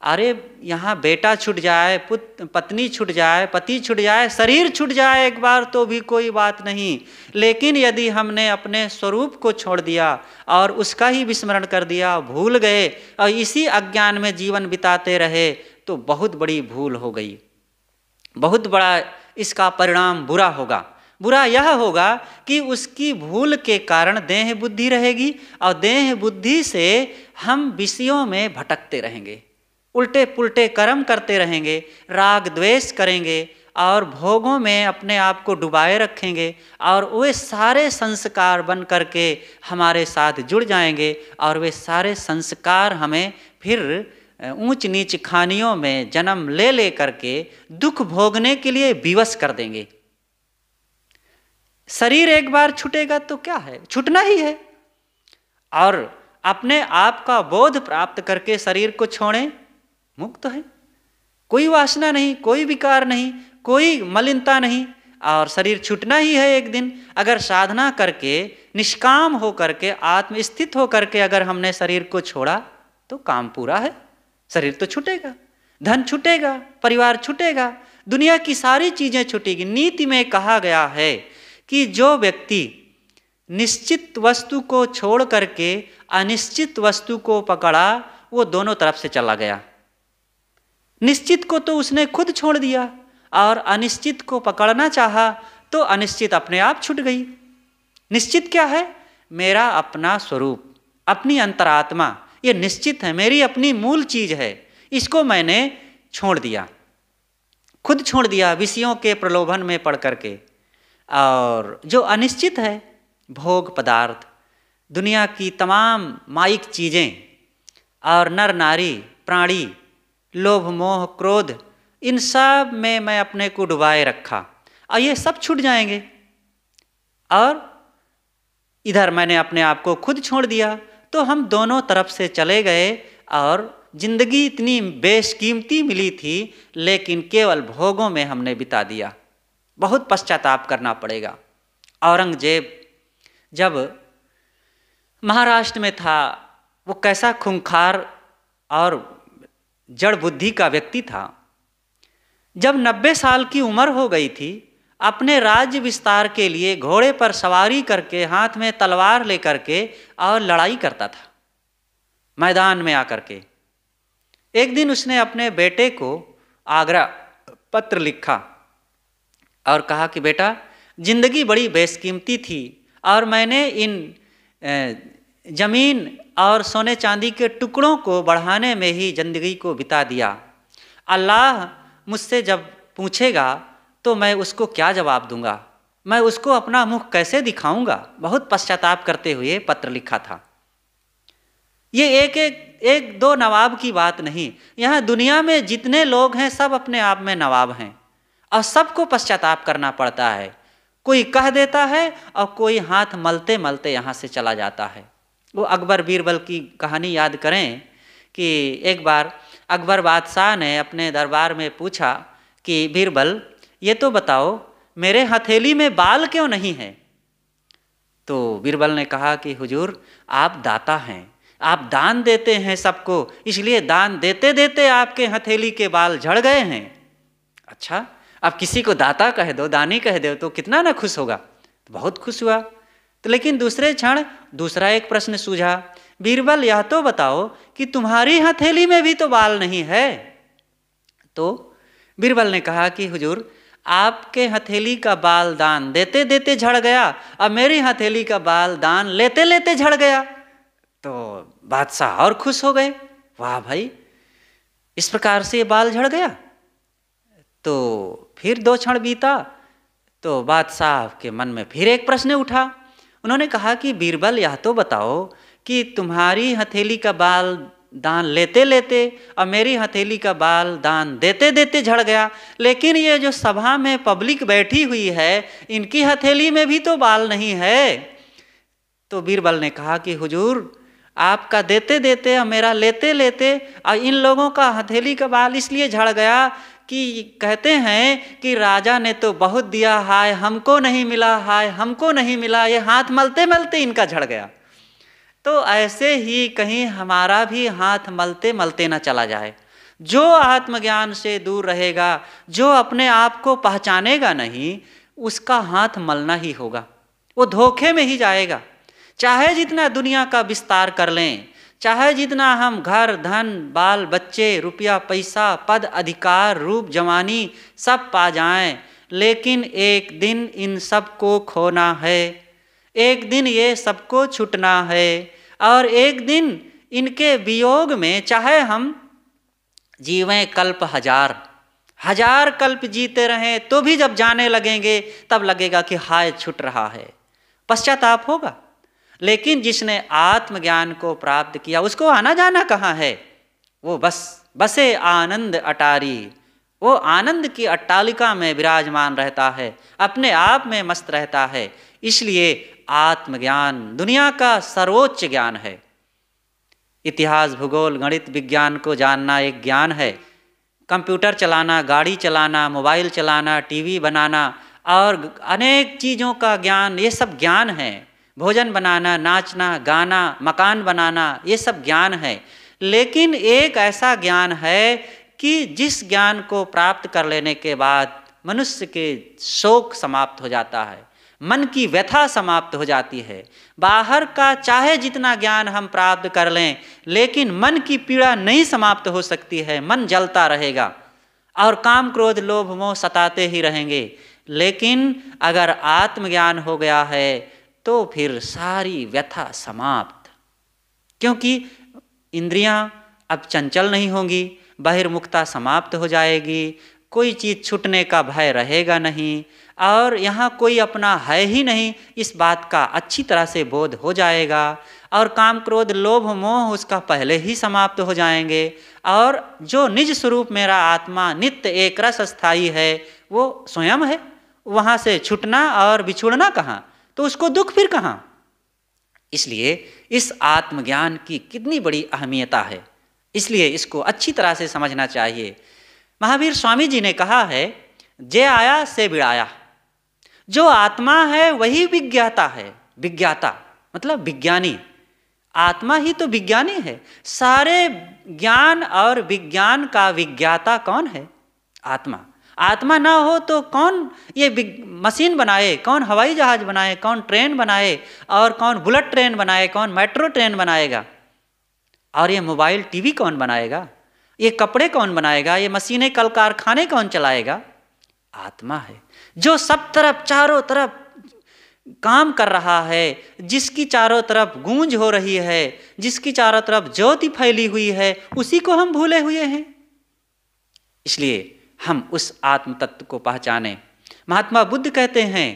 अरे यहाँ बेटा छूट जाए, पत्नी छूट जाए, पति छूट जाए, शरीर छूट जाए एक बार तो भी कोई बात नहीं। लेकिन यदि हमने अपने स्वरूप को छोड़ दिया और उसका ही विस्मरण कर दिया, भूल गए और इसी अज्ञान में जीवन बिताते रहे, तो बहुत बड़ी भूल हो गई। बहुत बड़ा इसका परिणाम बुरा होगा। बुरा यह होगा कि उसकी भूल के कारण देह बुद्धि रहेगी और देह बुद्धि से हम विषयों में भटकते रहेंगे, उल्टे पुल्टे कर्म करते रहेंगे, राग द्वेष करेंगे और भोगों में अपने आप को डुबाए रखेंगे और वे सारे संस्कार बन करके हमारे साथ जुड़ जाएंगे और वे सारे संस्कार हमें फिर ऊंच नीच खानियों में जन्म ले करके दुख भोगने के लिए विवश कर देंगे। शरीर एक बार छूटेगा तो क्या है, छूटना ही है। और अपने आप का बोध प्राप्त करके शरीर को छोड़ें, मुक्त है, कोई वासना नहीं, कोई विकार नहीं, कोई मलिनता नहीं और शरीर छूटना ही है एक दिन। अगर साधना करके निष्काम हो करके आत्मस्थित हो करके अगर हमने शरीर को छोड़ा तो काम पूरा है। शरीर तो छूटेगा, धन छूटेगा, परिवार छूटेगा, दुनिया की सारी चीजें छूटेगी। नीति में कहा गया है कि जो व्यक्ति निश्चित वस्तु को छोड़ करके अनिश्चित वस्तु को पकड़ा, वो दोनों तरफ से चला गया। निश्चित को तो उसने खुद छोड़ दिया और अनिश्चित को पकड़ना चाहा तो अनिश्चित अपने आप छूट गई। निश्चित क्या है? मेरा अपना स्वरूप, अपनी अंतरात्मा, ये निश्चित है, मेरी अपनी मूल चीज है। इसको मैंने छोड़ दिया, खुद छोड़ दिया विषयों के प्रलोभन में पड़ करके। और जो अनिश्चित है, भोग पदार्थ, दुनिया की तमाम माइक चीज़ें और नर नारी प्राणी, लोभ मोह क्रोध, इन सब में मैं अपने को डुबाए रखा और ये सब छूट जाएंगे। और इधर मैंने अपने आप को खुद छोड़ दिया, तो हम दोनों तरफ से चले गए और जिंदगी इतनी बेशकीमती मिली थी, लेकिन केवल भोगों में हमने बिता दिया। बहुत पश्चाताप करना पड़ेगा। औरंगजेब जब महाराष्ट्र में था, वो कैसा खूंखार और जड़ बुद्धि का व्यक्ति था। जब 90 साल की उम्र हो गई थी, अपने राज्य विस्तार के लिए घोड़े पर सवारी करके, हाथ में तलवार लेकर के और लड़ाई करता था। मैदान में आकर के। एक दिन उसने अपने बेटे को आग्रह पत्र लिखा और कहा कि बेटा, जिंदगी बड़ी बेशकीमती थी और मैंने इन जमीन और सोने चांदी के टुकड़ों को बढ़ाने में ही जिंदगी को बिता दिया। अल्लाह मुझसे जब पूछेगा तो मैं उसको क्या जवाब दूंगा, मैं उसको अपना मुख कैसे दिखाऊंगा। बहुत पश्चाताप करते हुए पत्र लिखा था। ये एक दो नवाब की बात नहीं, यहाँ दुनिया में जितने लोग हैं सब अपने आप में नवाब हैं और सबको पश्चाताप करना पड़ता है। कोई कह देता है और कोई हाथ मलते मलते यहाँ से चला जाता है। वो अकबर बीरबल की कहानी याद करें कि एक बार अकबर बादशाह ने अपने दरबार में पूछा कि बीरबल, ये तो बताओ मेरे हथेली में बाल क्यों नहीं है। तो बीरबल ने कहा कि हुजूर, आप दाता हैं, आप दान देते हैं सबको, इसलिए दान देते देते आपके हथेली के बाल झड़ गए हैं। अच्छा, अब किसी को दाता कह दो, दानी कह दो तो कितना ना खुश होगा। तो बहुत खुश हुआ। तो लेकिन दूसरे क्षण दूसरा एक प्रश्न सूझा, बीरबल यह तो बताओ कि तुम्हारी हथेली में भी तो बाल नहीं है। तो बीरबल ने कहा कि हुजूर, आपके हथेली का बाल दान देते देते झड़ गया, अब मेरी हथेली का बाल दान लेते लेते झड़ गया। तो बादशाह और खुश हो गए, वाह भाई, इस प्रकार से बाल झड़ गया। तो फिर 2 क्षण बीता तो बादशाह के मन में फिर एक प्रश्न उठा। उन्होंने कहा कि बीरबल, यह तो बताओ कि तुम्हारी हथेली का बाल दान लेते लेते और मेरी हथेली का बाल दान देते देते झड़ गया, लेकिन ये जो सभा में पब्लिक बैठी हुई है इनकी हथेली में भी तो बाल नहीं है। तो बीरबल ने कहा कि हुजूर, आपका देते देते और मेरा लेते लेते और इन लोगों का हथेली का बाल इसलिए झड़ गया कि कहते हैं कि राजा ने तो बहुत दिया, हाय हमको नहीं मिला, हाय हमको नहीं मिला, ये हाथ मलते मलते इनका झड़ गया। तो ऐसे ही कहीं हमारा भी हाथ मलते मलते न चला जाए। जो आत्मज्ञान से दूर रहेगा, जो अपने आप को पहचानेगा नहीं, उसका हाथ मलना ही होगा, वो धोखे में ही जाएगा। चाहे जितना दुनिया का विस्तार कर लें, चाहे जितना हम घर धन बाल बच्चे रुपया पैसा पद अधिकार रूप जवानी सब पा जाएं, लेकिन एक दिन इन सब को खोना है, एक दिन ये सबको छूटना है। और एक दिन इनके वियोग में चाहे हम जीवें कल्प हजार कल्प जीते रहें तो भी जब जाने लगेंगे तब लगेगा कि हाय छूट रहा है, पश्चाताप होगा। लेकिन जिसने आत्मज्ञान को प्राप्त किया उसको आना जाना कहाँ है, वो बसे आनंद अटारी, वो आनंद की अट्टालिका में विराजमान रहता है, अपने आप में मस्त रहता है। इसलिए आत्मज्ञान दुनिया का सर्वोच्च ज्ञान है। इतिहास भूगोल गणित विज्ञान को जानना एक ज्ञान है। कंप्यूटर चलाना, गाड़ी चलाना, मोबाइल चलाना, टीवी बनाना और अनेक चीज़ों का ज्ञान, ये सब ज्ञान है। भोजन बनाना, नाचना, गाना, मकान बनाना, ये सब ज्ञान है। लेकिन एक ऐसा ज्ञान है कि जिस ज्ञान को प्राप्त कर लेने के बाद मनुष्य के शोक समाप्त हो जाता है, मन की व्यथा समाप्त हो जाती है। बाहर का चाहे जितना ज्ञान हम प्राप्त कर लें, लेकिन मन की पीड़ा नहीं समाप्त हो सकती है। मन जलता रहेगा और काम क्रोध लोभ मोह सताते ही रहेंगे। लेकिन अगर आत्मज्ञान हो गया है तो फिर सारी व्यथा समाप्त, क्योंकि इंद्रियां अब चंचल नहीं होंगी, बहिर्मुखता समाप्त हो जाएगी, कोई चीज़ छूटने का भय रहेगा नहीं और यहाँ कोई अपना है ही नहीं, इस बात का अच्छी तरह से बोध हो जाएगा। और काम क्रोध लोभ मोह उसका पहले ही समाप्त हो जाएंगे। और जो निज स्वरूप मेरा आत्मा नित्य एक रस स्थायी है वो स्वयं है, वहाँ से छूटना और बिछुड़ना कहाँ, तो उसको दुख फिर कहाँ। इसलिए इस आत्मज्ञान की कितनी बड़ी अहमियता है, इसलिए इसको अच्छी तरह से समझना चाहिए। महावीर स्वामी जी ने कहा है, जे आया से बिड़ाया। जो आत्मा है वही विज्ञाता है। विज्ञाता मतलब विज्ञानी, आत्मा ही तो विज्ञानी है। सारे ज्ञान और विज्ञान का विज्ञाता कौन है? आत्मा। आत्मा ना हो तो कौन ये मशीन बनाए, कौन हवाई जहाज बनाए, कौन ट्रेन बनाए और कौन बुलेट ट्रेन बनाए, कौन मेट्रो ट्रेन बनाएगा? और ये मोबाइल टीवी कौन बनाएगा, ये कपड़े कौन बनाएगा, ये मशीनें कल कारखाने कौन चलाएगा? आत्मा है जो सब तरफ चारों तरफ काम कर रहा है, जिसकी चारों तरफ गूंज हो रही है, जिसकी चारों तरफ ज्योति फैली हुई है, उसी को हम भूले हुए हैं। इसलिए हम उस आत्म तत्व को पहचाने। महात्मा बुद्ध कहते हैं,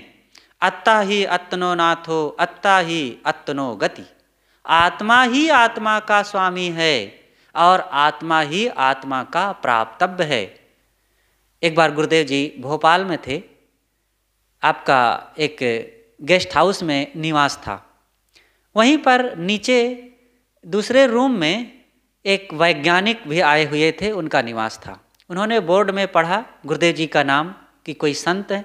अत्ता ही अत्तनो नाथो, अत्ता ही अत्तनो गति। आत्मा ही आत्मा का स्वामी है और आत्मा ही आत्मा का प्राप्तव्य है। एक बार गुरुदेव जी भोपाल में थे, आपका एक गेस्ट हाउस में निवास था। वहीं पर नीचे दूसरे रूम में एक वैज्ञानिक भी आए हुए थे, उनका निवास था। उन्होंने बोर्ड में पढ़ा गुरुदेव जी का नाम कि कोई संत है,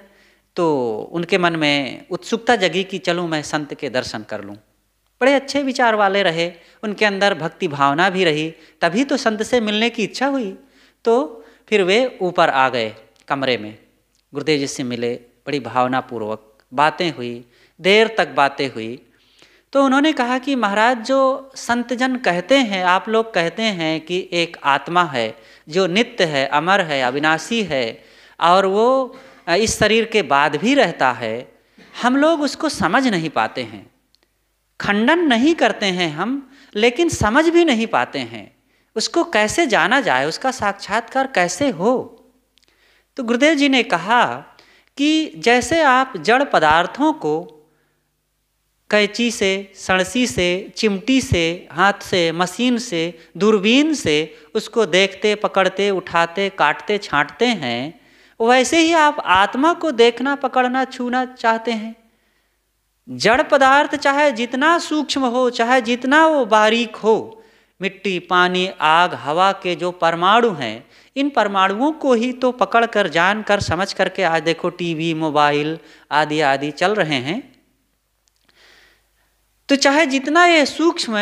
तो उनके मन में उत्सुकता जगी कि चलूँ मैं संत के दर्शन कर लूँ। बड़े अच्छे विचार वाले रहे, उनके अंदर भक्ति भावना भी रही, तभी तो संत से मिलने की इच्छा हुई। तो फिर वे ऊपर आ गए कमरे में, गुरुदेव जी से मिले, बड़ी भावनापूर्वक बातें हुई, देर तक बातें हुई। तो उन्होंने कहा कि महाराज, जो संतजन कहते हैं, आप लोग कहते हैं कि एक आत्मा है जो नित्य है, अमर है, अविनाशी है और वो इस शरीर के बाद भी रहता है, हम लोग उसको समझ नहीं पाते हैं। खंडन नहीं करते हैं हम, लेकिन समझ भी नहीं पाते हैं। उसको कैसे जाना जाए, उसका साक्षात्कार कैसे हो? तो गुरुदेव जी ने कहा कि जैसे आप जड़ पदार्थों को कैंची से, सणसी से, चिमटी से, हाथ से, मशीन से, दूरबीन से उसको देखते, पकड़ते, उठाते, काटते, छांटते हैं, वैसे ही आप आत्मा को देखना, पकड़ना, छूना चाहते हैं। जड़ पदार्थ चाहे जितना सूक्ष्म हो, चाहे जितना वो बारीक हो, मिट्टी, पानी, आग, हवा के जो परमाणु हैं, इन परमाणुओं को ही तो पकड़ कर, जान कर, समझ करके आज देखो टीवी, मोबाइल आदि आदि चल रहे हैं। तो चाहे जितना ये सूक्ष्म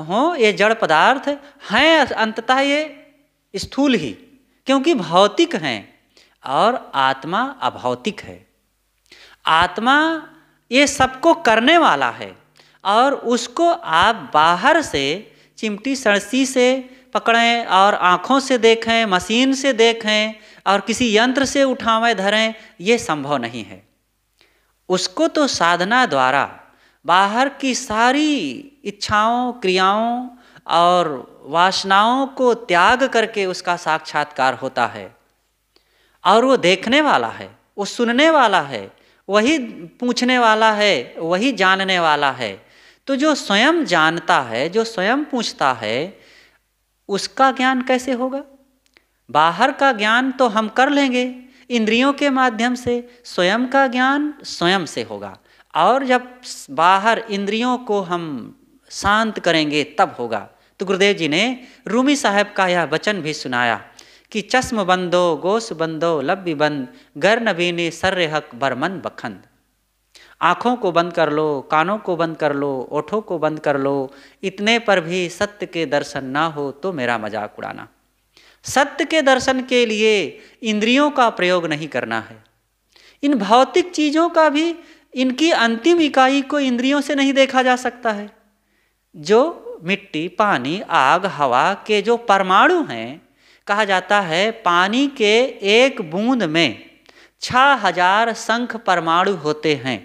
हो, ये जड़ पदार्थ हैं, अंततः ये स्थूल ही, क्योंकि भौतिक हैं और आत्मा अभौतिक है। आत्मा ये सबको करने वाला है और उसको आप बाहर से चिमटी सड़सी से पकड़ें और आँखों से देखें, मशीन से देखें और किसी यंत्र से उठावें धरें, ये संभव नहीं है। उसको तो साधना द्वारा बाहर की सारी इच्छाओं, क्रियाओं और वासनाओं को त्याग करके उसका साक्षात्कार होता है। और वो देखने वाला है, वो सुनने वाला है, वही पूछने वाला है, वही जानने वाला है। तो जो स्वयं जानता है, जो स्वयं पूछता है, उसका ज्ञान कैसे होगा? बाहर का ज्ञान तो हम कर लेंगे इंद्रियों के माध्यम से, स्वयं का ज्ञान स्वयं से होगा। और जब बाहर इंद्रियों को हम शांत करेंगे तब होगा। तो गुरुदेव जी ने रूमी साहब का यह वचन भी सुनाया कि चश्म बंदो गोस बंदो लब्बी बंद गर नबीने सर्रे हक बरमन बखंद। आँखों को बंद कर लो, कानों को बंद कर लो, ओठों को बंद कर लो, इतने पर भी सत्य के दर्शन ना हो तो मेरा मजाक उड़ाना। सत्य के दर्शन के लिए इंद्रियों का प्रयोग नहीं करना है। इन भौतिक चीज़ों का भी, इनकी अंतिम इकाई को इंद्रियों से नहीं देखा जा सकता है। जो मिट्टी, पानी, आग, हवा के जो परमाणु हैं, कहा जाता है पानी के एक बूंद में 6000 शंख परमाणु होते हैं।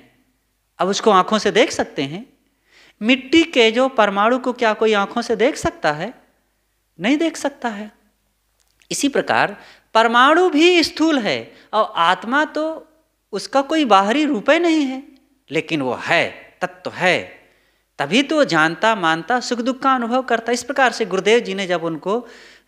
अब उसको आंखों से देख सकते हैं? मिट्टी के जो परमाणु को क्या कोई आंखों से देख सकता है? नहीं देख सकता है। इसी प्रकार परमाणु भी स्थूल है और आत्मा तो उसका कोई बाहरी रूप ही नहीं है, लेकिन वो है, तत्व है, तभी तो जानता, मानता, सुख दुख का अनुभव करता। इस प्रकार से गुरुदेव जी ने जब उनको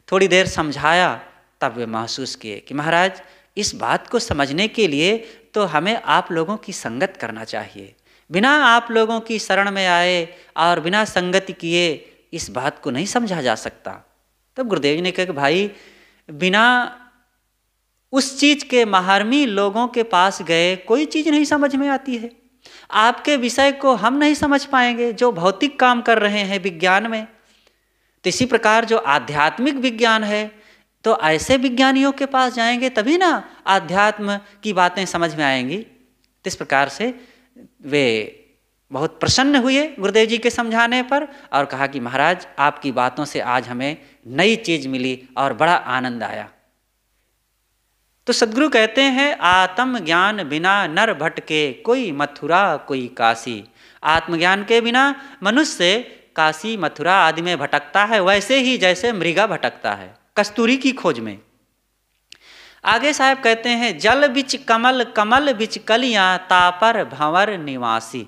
थोड़ी देर समझाया, तब वे महसूस किए कि महाराज, इस बात को समझने के लिए तो हमें आप लोगों की संगत करना चाहिए। बिना आप लोगों की शरण में आए और बिना संगति किए इस बात को नहीं समझा जा सकता। तब गुरुदेव जी ने कहा कि भाई, बिना उस चीज़ के महारमी लोगों के पास गए कोई चीज़ नहीं समझ में आती है। आपके विषय को हम नहीं समझ पाएंगे जो भौतिक काम कर रहे हैं विज्ञान में। तो इसी प्रकार जो आध्यात्मिक विज्ञान है, तो ऐसे विज्ञानियों के पास जाएंगे तभी ना आध्यात्म की बातें समझ में आएंगी। तो इस प्रकार से वे बहुत प्रसन्न हुए गुरुदेव जी के समझाने पर और कहा कि महाराज आपकी बातों से आज हमें नई चीज मिली और बड़ा आनंद आया। तो सद्गुरु कहते हैं आत्म ज्ञान बिना नर भटके कोई मथुरा कोई काशी। आत्मज्ञान के बिना मनुष्य काशी मथुरा आदि में भटकता है, वैसे ही जैसे मृगा भटकता है कस्तूरी की खोज में। आगे साहब कहते हैं जल बिच कमल कमल बिच कलियां तापर भंवर निवासी।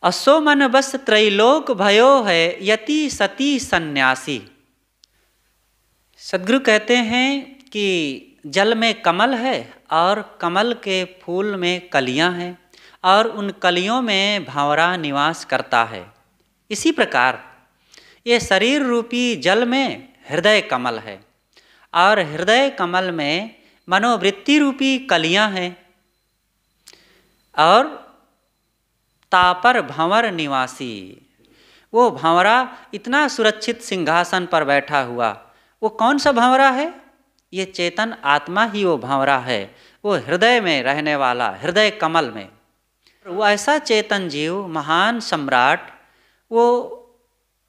असो मन बस त्रैलोक भयो है यति सती सन्यासी। सद्गुरु कहते हैं कि जल में कमल है और कमल के फूल में कलियां हैं और उन कलियों में भंवरा निवास करता है। इसी प्रकार ये शरीर रूपी जल में हृदय कमल है और हृदय कमल में मनोवृत्ति रूपी कलियां हैं और तापर भंवर निवासी। वो भंवरा इतना सुरक्षित सिंहासन पर बैठा हुआ, वो कौन सा भंवरा है? ये चेतन आत्मा ही वो भंवरा है, वो हृदय में रहने वाला, हृदय कमल में। वो ऐसा चेतन जीव महान सम्राट, वो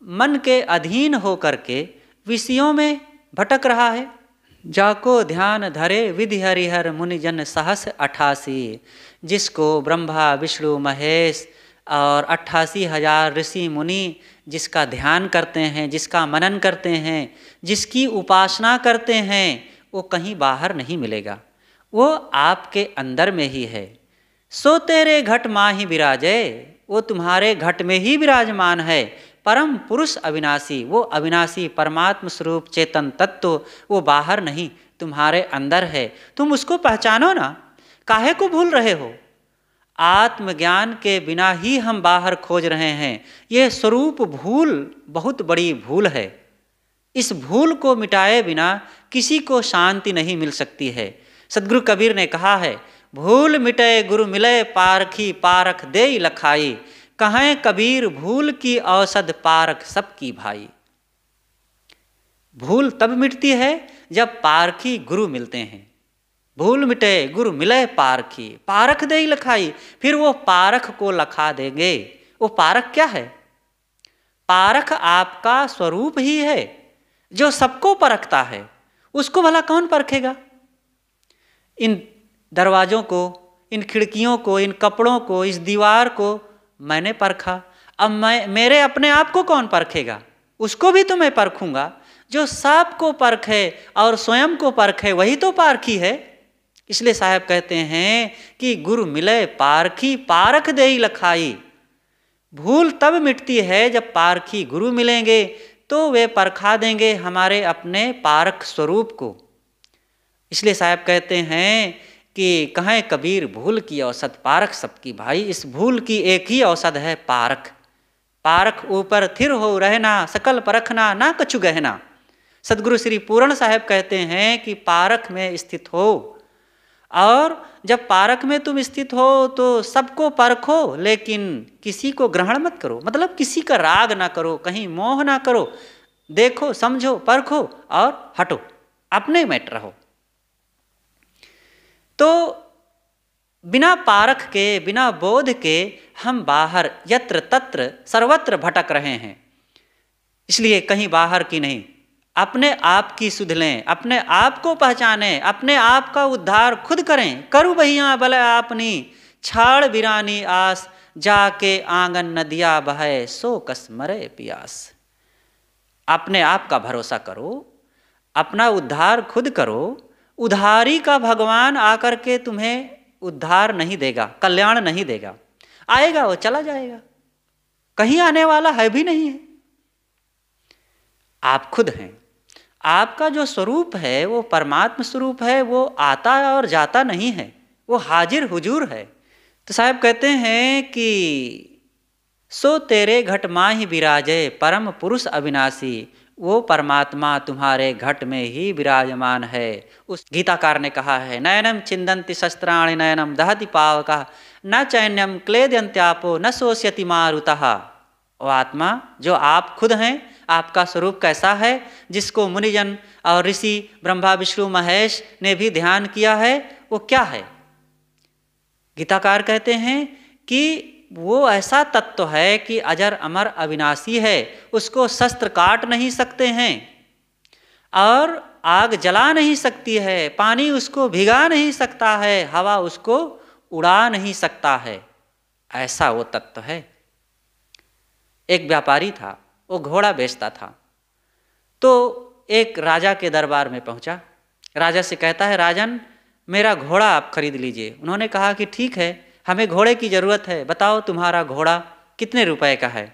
मन के अधीन होकर के विषयों में भटक रहा है। जाको ध्यान धरे विधि हरिहर मुनिजन सहस 88, जिसको ब्रह्मा विष्णु महेश और 88,000 ऋषि मुनि जिसका ध्यान करते हैं, जिसका मनन करते हैं, जिसकी उपासना करते हैं, वो कहीं बाहर नहीं मिलेगा, वो आपके अंदर में ही है। सो तेरे घट माहि विराजे, वो तुम्हारे घट में ही विराजमान है। परम पुरुष अविनाशी, वो अविनाशी परमात्म स्वरूप चेतन तत्व वो बाहर नहीं, तुम्हारे अंदर है। तुम उसको पहचानो ना, काहे को भूल रहे हो? आत्मज्ञान के बिना ही हम बाहर खोज रहे हैं। ये स्वरूप भूल बहुत बड़ी भूल है। इस भूल को मिटाए बिना किसी को शांति नहीं मिल सकती है। सद्गुरु कबीर ने कहा है, भूल मिटे गुरु मिले पारखी पारख देई लखाई। कहें कबीर भूल की औषध पारख सबकी भाई। भूल तब मिटती है जब पारखी गुरु मिलते हैं। भूल मिटे गुरु मिले पारखी पारख देई लखाई। फिर वो पारख को लखा देंगे। वो पारख क्या है? पारख आपका स्वरूप ही है जो सबको परखता है। उसको भला कौन परखेगा? इन दरवाजों को, इन खिड़कियों को, इन कपड़ों को, इस दीवार को मैंने परखा, अब मेरे अपने आप को कौन परखेगा? उसको भी तो मैं परखूंगा। जो सबको परखे और स्वयं को परखे वही तो पारखी है। इसलिए साहब कहते हैं कि गुरु मिले पारखी पारख देई लखाई। भूल तब मिटती है जब पारखी गुरु मिलेंगे, तो वे परखा देंगे हमारे अपने पारख स्वरूप को। इसलिए साहब कहते हैं कि कहें कबीर भूल की औसत पारख सबकी भाई। इस भूल की एक ही औसत है पारख। पारख ऊपर थिर हो रहना, सकल परखना ना कछु गहना। सदगुरु श्री पूर्ण साहब कहते हैं कि पारख में स्थित हो, और जब पारख में तुम स्थित हो तो सबको परखो, लेकिन किसी को ग्रहण मत करो। मतलब किसी का राग ना करो, कहीं मोह ना करो। देखो, समझो, परखो और हटो, अपने में रहो। तो बिना पारख के, बिना बोध के हम बाहर यत्र तत्र सर्वत्र भटक रहे हैं। इसलिए कहीं बाहर की नहीं, अपने आप की सुध लें, अपने आप को पहचानें, अपने आप का उद्धार खुद करें। करू बहिया बल आपनी छाड़ बिरानी आस, जाके आंगन नदिया बहे सो कस मरे पियास। अपने आप का भरोसा करो, अपना उद्धार खुद करो। उधारी का भगवान आकर के तुम्हें उद्धार नहीं देगा, कल्याण नहीं देगा। आएगा वो चला जाएगा, कहीं आने वाला है भी नहीं है। आप खुद हैं। आपका जो स्वरूप है वो परमात्म स्वरूप है, वो आता और जाता नहीं है, वो हाजिर हुजूर है। तो साहब कहते हैं कि सो तेरे घट माहि विराजे परम पुरुष अविनाशी। वो परमात्मा तुम्हारे घट में ही विराजमान है। उस गीताकार ने कहा है, नयनम छिंदन्ति शस्त्राणि नयनम दहति पावका न चैन्यम क्लेदयन्त्यापो न शोष्यति मारुतः। वो आत्मा जो आप खुद हैं, आपका स्वरूप कैसा है, जिसको मुनिजन और ऋषि ब्रह्मा विष्णु महेश ने भी ध्यान किया है, वो क्या है? गीताकार कहते हैं कि वो ऐसा तत्व है कि अजर अमर अविनाशी है, उसको शस्त्र काट नहीं सकते हैं और आग जला नहीं सकती है, पानी उसको भिगा नहीं सकता है, हवा उसको उड़ा नहीं सकता है, ऐसा वो तत्व है। एक व्यापारी था, वो घोड़ा बेचता था। तो एक राजा के दरबार में पहुंचा। राजा से कहता है, राजन मेरा घोड़ा आप खरीद लीजिए। उन्होंने कहा कि ठीक है, हमें घोड़े की ज़रूरत है, बताओ तुम्हारा घोड़ा कितने रुपए का है।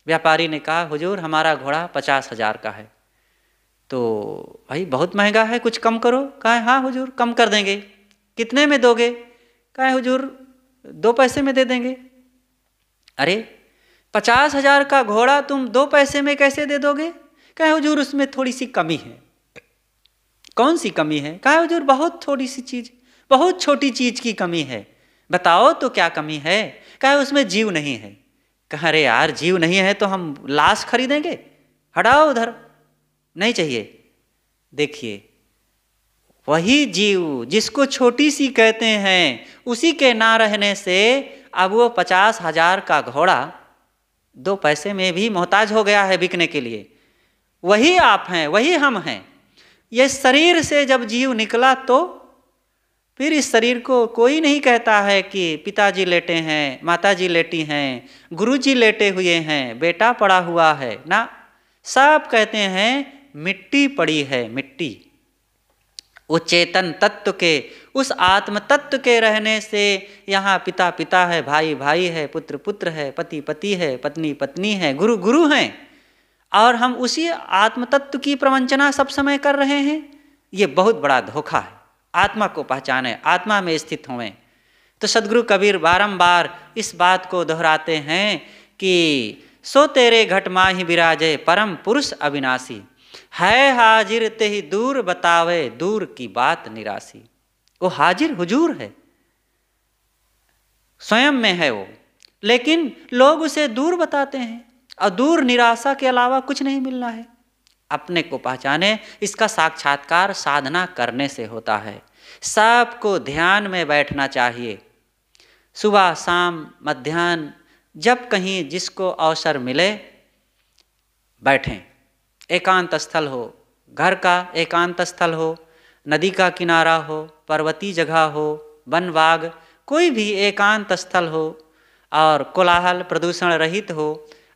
व्यापारी ने कहा, हुजूर हमारा घोड़ा 50,000 का है। तो भाई बहुत महंगा है, कुछ कम करो। कहा, हाँ हुजूर कम कर देंगे। कितने में दोगे? कहा, हुजूर 2 पैसे में दे देंगे। अरे 50,000 का घोड़ा तुम 2 पैसे में कैसे दे दोगे? कहा, हुजूर उसमें थोड़ी सी कमी है। कौन सी कमी है? कहा, हुजूर बहुत थोड़ी सी चीज़, बहुत छोटी चीज़ की कमी है। बताओ तो क्या कमी है? कहा, उसमें जीव नहीं है। कहा, अरे यार जीव नहीं है तो हम लाश खरीदेंगे, हटाओ उधर, नहीं चाहिए। देखिए वही जीव जिसको छोटी सी कहते हैं, उसी के ना रहने से अब वो 50,000 का घोड़ा 2 पैसे में भी मोहताज हो गया है बिकने के लिए। वही आप हैं, वही हम हैं। ये शरीर से जब जीव निकला तो फिर इस शरीर को कोई नहीं कहता है कि पिताजी लेटे हैं, माताजी लेटी हैं, गुरुजी लेटे हुए हैं, बेटा पड़ा हुआ है ना। सब कहते हैं मिट्टी पड़ी है, मिट्टी। वो चेतन तत्व के, उस आत्म तत्व के रहने से यहाँ पिता पिता है, भाई भाई है, पुत्र पुत्र है, पति पति है, पत्नी पत्नी है, गुरु गुरु हैं, और हम उसी आत्म तत्व की प्रवंचना सब समय कर रहे हैं। ये बहुत बड़ा धोखा है। आत्मा को पहचाने, आत्मा में स्थित होवें। तो सदगुरु कबीर बारंबार इस बात को दोहराते हैं कि सो तेरे घट माहि विराजे परम पुरुष अविनाशी, है हाजिर ते ही दूर बतावे दूर की बात निराशी। वो हाजिर हुजूर है, स्वयं में है वो, लेकिन लोग उसे दूर बताते हैं और दूर निराशा के अलावा कुछ नहीं मिलना है। अपने को पहचाने, इसका साक्षात्कार साधना करने से होता है। सबको ध्यान में बैठना चाहिए, सुबह शाम मध्याह्न, जब कहीं जिसको अवसर मिले बैठें। एकांत स्थल हो, घर का एकांत स्थल हो, नदी का किनारा हो, पर्वतीय जगह हो, वन बाग, कोई भी एकांत स्थल हो और कोलाहल प्रदूषण रहित हो,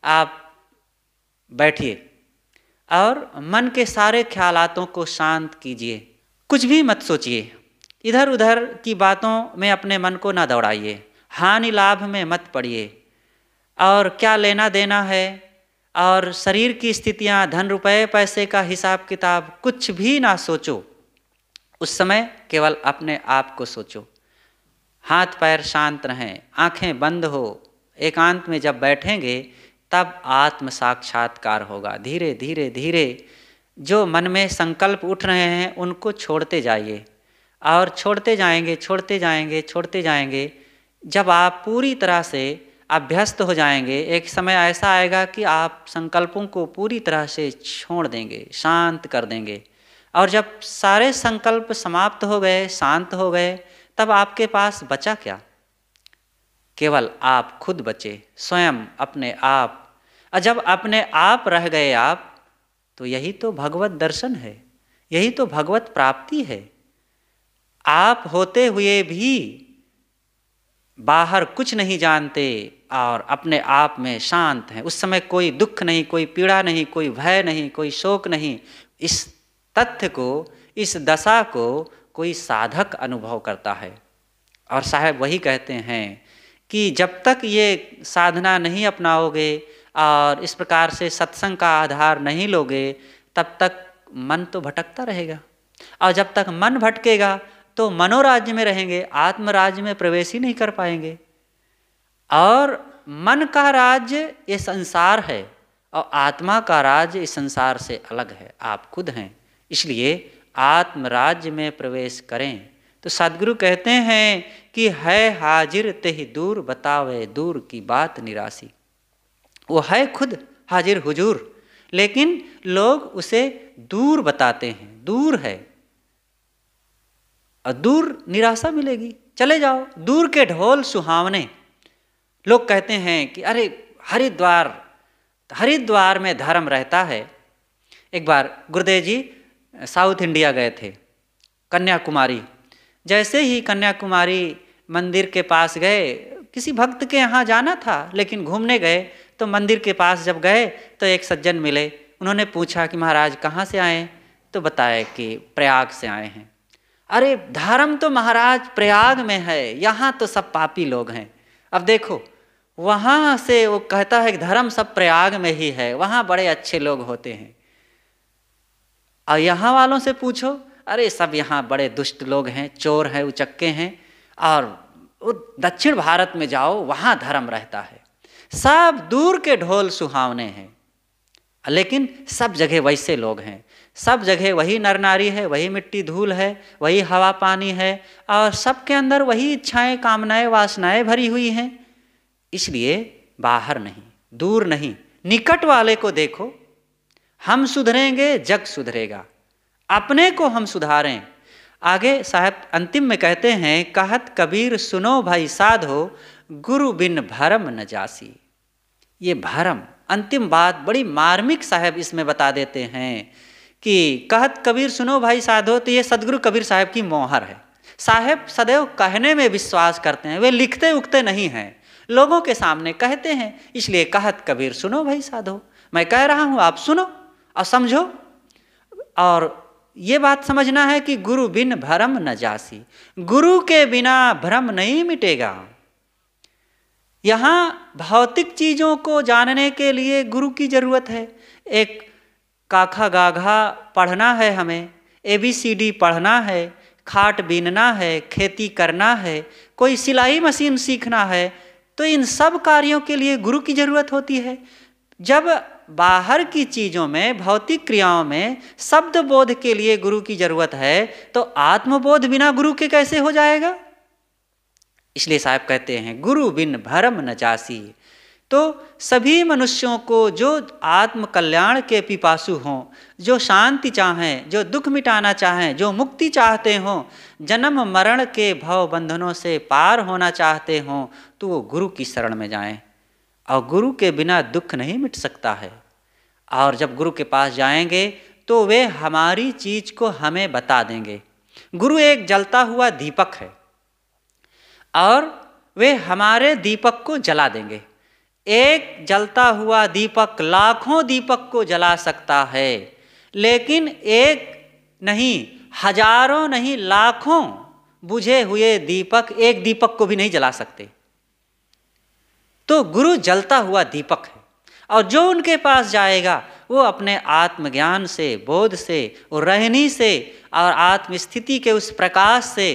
आप बैठिए और मन के सारे ख्यालातों को शांत कीजिए। कुछ भी मत सोचिए, इधर उधर की बातों में अपने मन को ना दौड़ाइए, हानि लाभ में मत पड़िए, और क्या लेना देना है और शरीर की स्थितियां, धन रुपए पैसे का हिसाब किताब कुछ भी ना सोचो। उस समय केवल अपने आप को सोचो। हाथ पैर शांत रहें, आंखें बंद हो, एकांत में जब बैठेंगे तब आत्म साक्षात्कार होगा। धीरे धीरे धीरे जो मन में संकल्प उठ रहे हैं उनको छोड़ते जाइए, और छोड़ते जाएंगे छोड़ते जाएंगे छोड़ते जाएंगे। जब आप पूरी तरह से अभ्यस्त हो जाएंगे, एक समय ऐसा आएगा कि आप संकल्पों को पूरी तरह से छोड़ देंगे, शांत कर देंगे। और जब सारे संकल्प समाप्त हो गए, शांत हो गए, तब आपके पास बचा क्या? केवल आप खुद बचे, स्वयं अपने आप। और जब अपने आप रह गए आप, तो यही तो भगवत दर्शन है, यही तो भगवत प्राप्ति है। आप होते हुए भी बाहर कुछ नहीं जानते और अपने आप में शांत हैं। उस समय कोई दुख नहीं, कोई पीड़ा नहीं, कोई भय नहीं, कोई शोक नहीं। इस तथ्य को, इस दशा को कोई साधक अनुभव करता है। और साहब वही कहते हैं कि जब तक ये साधना नहीं अपनाओगे और इस प्रकार से सत्संग का आधार नहीं लोगे, तब तक मन तो भटकता रहेगा। और जब तक मन भटकेगा तो मनोराज्य में रहेंगे, आत्मराज्य में प्रवेश ही नहीं कर पाएंगे। और मन का राज्य ये संसार है और आत्मा का राज्य इस संसार से अलग है, आप खुद हैं। इसलिए आत्मराज्य में प्रवेश करें। तो सद्गुरु कहते हैं कि है हाजिर तेहि दूर बतावे दूर की बात निराशी। वो है खुद हाजिर हुजूर, लेकिन लोग उसे दूर बताते हैं, दूर है और दूर निराशा मिलेगी। चले जाओ, दूर के ढोल सुहावने, लोग कहते हैं कि अरे हरिद्वार में धर्म रहता है। एक बार गुरुदेव जी साउथ इंडिया गए थे, कन्याकुमारी। जैसे ही कन्याकुमारी मंदिर के पास गए, किसी भक्त के यहाँ जाना था लेकिन घूमने गए, तो मंदिर के पास जब गए तो एक सज्जन मिले। उन्होंने पूछा कि महाराज कहाँ से आए? तो बताया कि प्रयाग से आए हैं। अरे धर्म तो महाराज प्रयाग में है, यहाँ तो सब पापी लोग हैं। अब देखो, वहाँ से वो कहता है कि धर्म सब प्रयाग में ही है, वहाँ बड़े अच्छे लोग होते हैं। और यहाँ वालों से पूछो, अरे सब यहाँ बड़े दुष्ट लोग हैं, चोर हैं, उचक्के हैं। और दक्षिण भारत में जाओ, वहाँ धर्म रहता है, सब दूर के ढोल सुहावने हैं, लेकिन सब जगह वैसे लोग हैं, सब जगह वही नर नारी है, वही मिट्टी धूल है, वही हवा पानी है, और सबके अंदर वही इच्छाएं, कामनाएं, वासनाएं भरी हुई हैं। इसलिए बाहर नहीं, दूर नहीं, निकट वाले को देखो। हम सुधरेंगे, जग सुधरेगा। अपने को हम सुधारें। आगे साहब अंतिम में कहते हैं, कहत कबीर सुनो भाई साधो, गुरु बिन भरम न जासी। ये भरम, अंतिम बात बड़ी मार्मिक साहब इसमें बता देते हैं कि कहत कबीर सुनो भाई साधो, तो ये सदगुरु कबीर साहब की मोहर है। साहब सदैव कहने में विश्वास करते हैं, वे लिखते उगते नहीं हैं, लोगों के सामने कहते हैं। इसलिए कहत कबीर सुनो भाई साधो, मैं कह रहा हूँ, आप सुनो और समझो। और ये बात समझना है कि गुरु बिन भरम न जासी, गुरु के बिना भ्रम नहीं मिटेगा। यहाँ भौतिक चीज़ों को जानने के लिए गुरु की जरूरत है। एक काखा गाघा पढ़ना है हमें, ABCD पढ़ना है, खाट बीनना है, खेती करना है, कोई सिलाई मशीन सीखना है, तो इन सब कार्यों के लिए गुरु की जरूरत होती है। जब बाहर की चीज़ों में, भौतिक क्रियाओं में शब्द बोध के लिए गुरु की जरूरत है, तो आत्मबोध बिना गुरु के कैसे हो जाएगा? इसलिए साहब कहते हैं, गुरु बिन भरम न जासी। तो सभी मनुष्यों को जो आत्म कल्याण के पिपासु हों, जो शांति चाहें, जो दुख मिटाना चाहें, जो मुक्ति चाहते हों, जन्म मरण के भव बंधनों से पार होना चाहते हों, तो वो गुरु की शरण में जाएं। और गुरु के बिना दुख नहीं मिट सकता है। और जब गुरु के पास जाएंगे तो वे हमारी चीज को हमें बता देंगे। गुरु एक जलता हुआ दीपक है और वे हमारे दीपक को जला देंगे। एक जलता हुआ दीपक लाखों दीपक को जला सकता है, लेकिन एक नहीं, हजारों नहीं, लाखों बुझे हुए दीपक एक दीपक को भी नहीं जला सकते। तो गुरु जलता हुआ दीपक है, और जो उनके पास जाएगा वो अपने आत्मज्ञान से, बोध से, और रहनी से, और आत्मस्थिति के उस प्रकाश से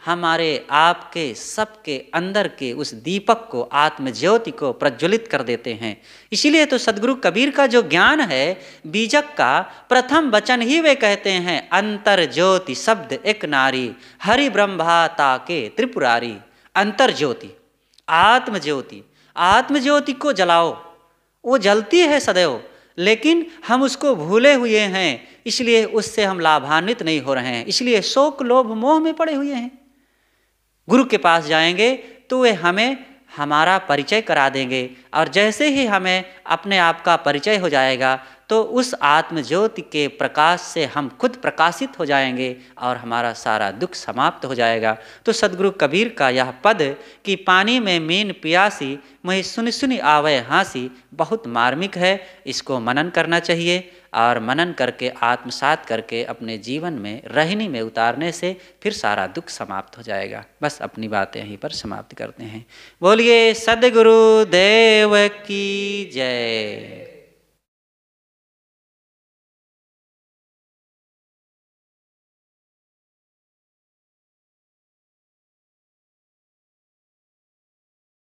हमारे आपके सबके अंदर के उस दीपक को, आत्मज्योति को प्रज्वलित कर देते हैं। इसीलिए तो सदगुरु कबीर का जो ज्ञान है, बीजक का प्रथम वचन ही वे कहते हैं, अंतर ज्योति शब्द एक नारी, हरि ब्रह्मा ताके त्रिपुरारी। अंतर ज्योति, आत्मज्योति, आत्मज्योति को जलाओ। वो जलती है सदैव, लेकिन हम उसको भूले हुए हैं, इसलिए उससे हम लाभान्वित नहीं हो रहे हैं, इसलिए शोक लोभ मोह में पड़े हुए हैं। गुरु के पास जाएंगे तो वे हमें हमारा परिचय करा देंगे, और जैसे ही हमें अपने आप का परिचय हो जाएगा तो उस आत्मज्योति के प्रकाश से हम खुद प्रकाशित हो जाएंगे और हमारा सारा दुख समाप्त हो जाएगा। तो सदगुरु कबीर का यह पद कि पानी में मीन पियासी, मुझे सुनि सुनि आवे हाँसी, बहुत मार्मिक है। इसको मनन करना चाहिए, और मनन करके आत्मसात करके अपने जीवन में, रहनी में उतारने से फिर सारा दुख समाप्त हो जाएगा। बस अपनी बातें यहीं पर समाप्त करते हैं। बोलिए सद्गुरु देव की जय।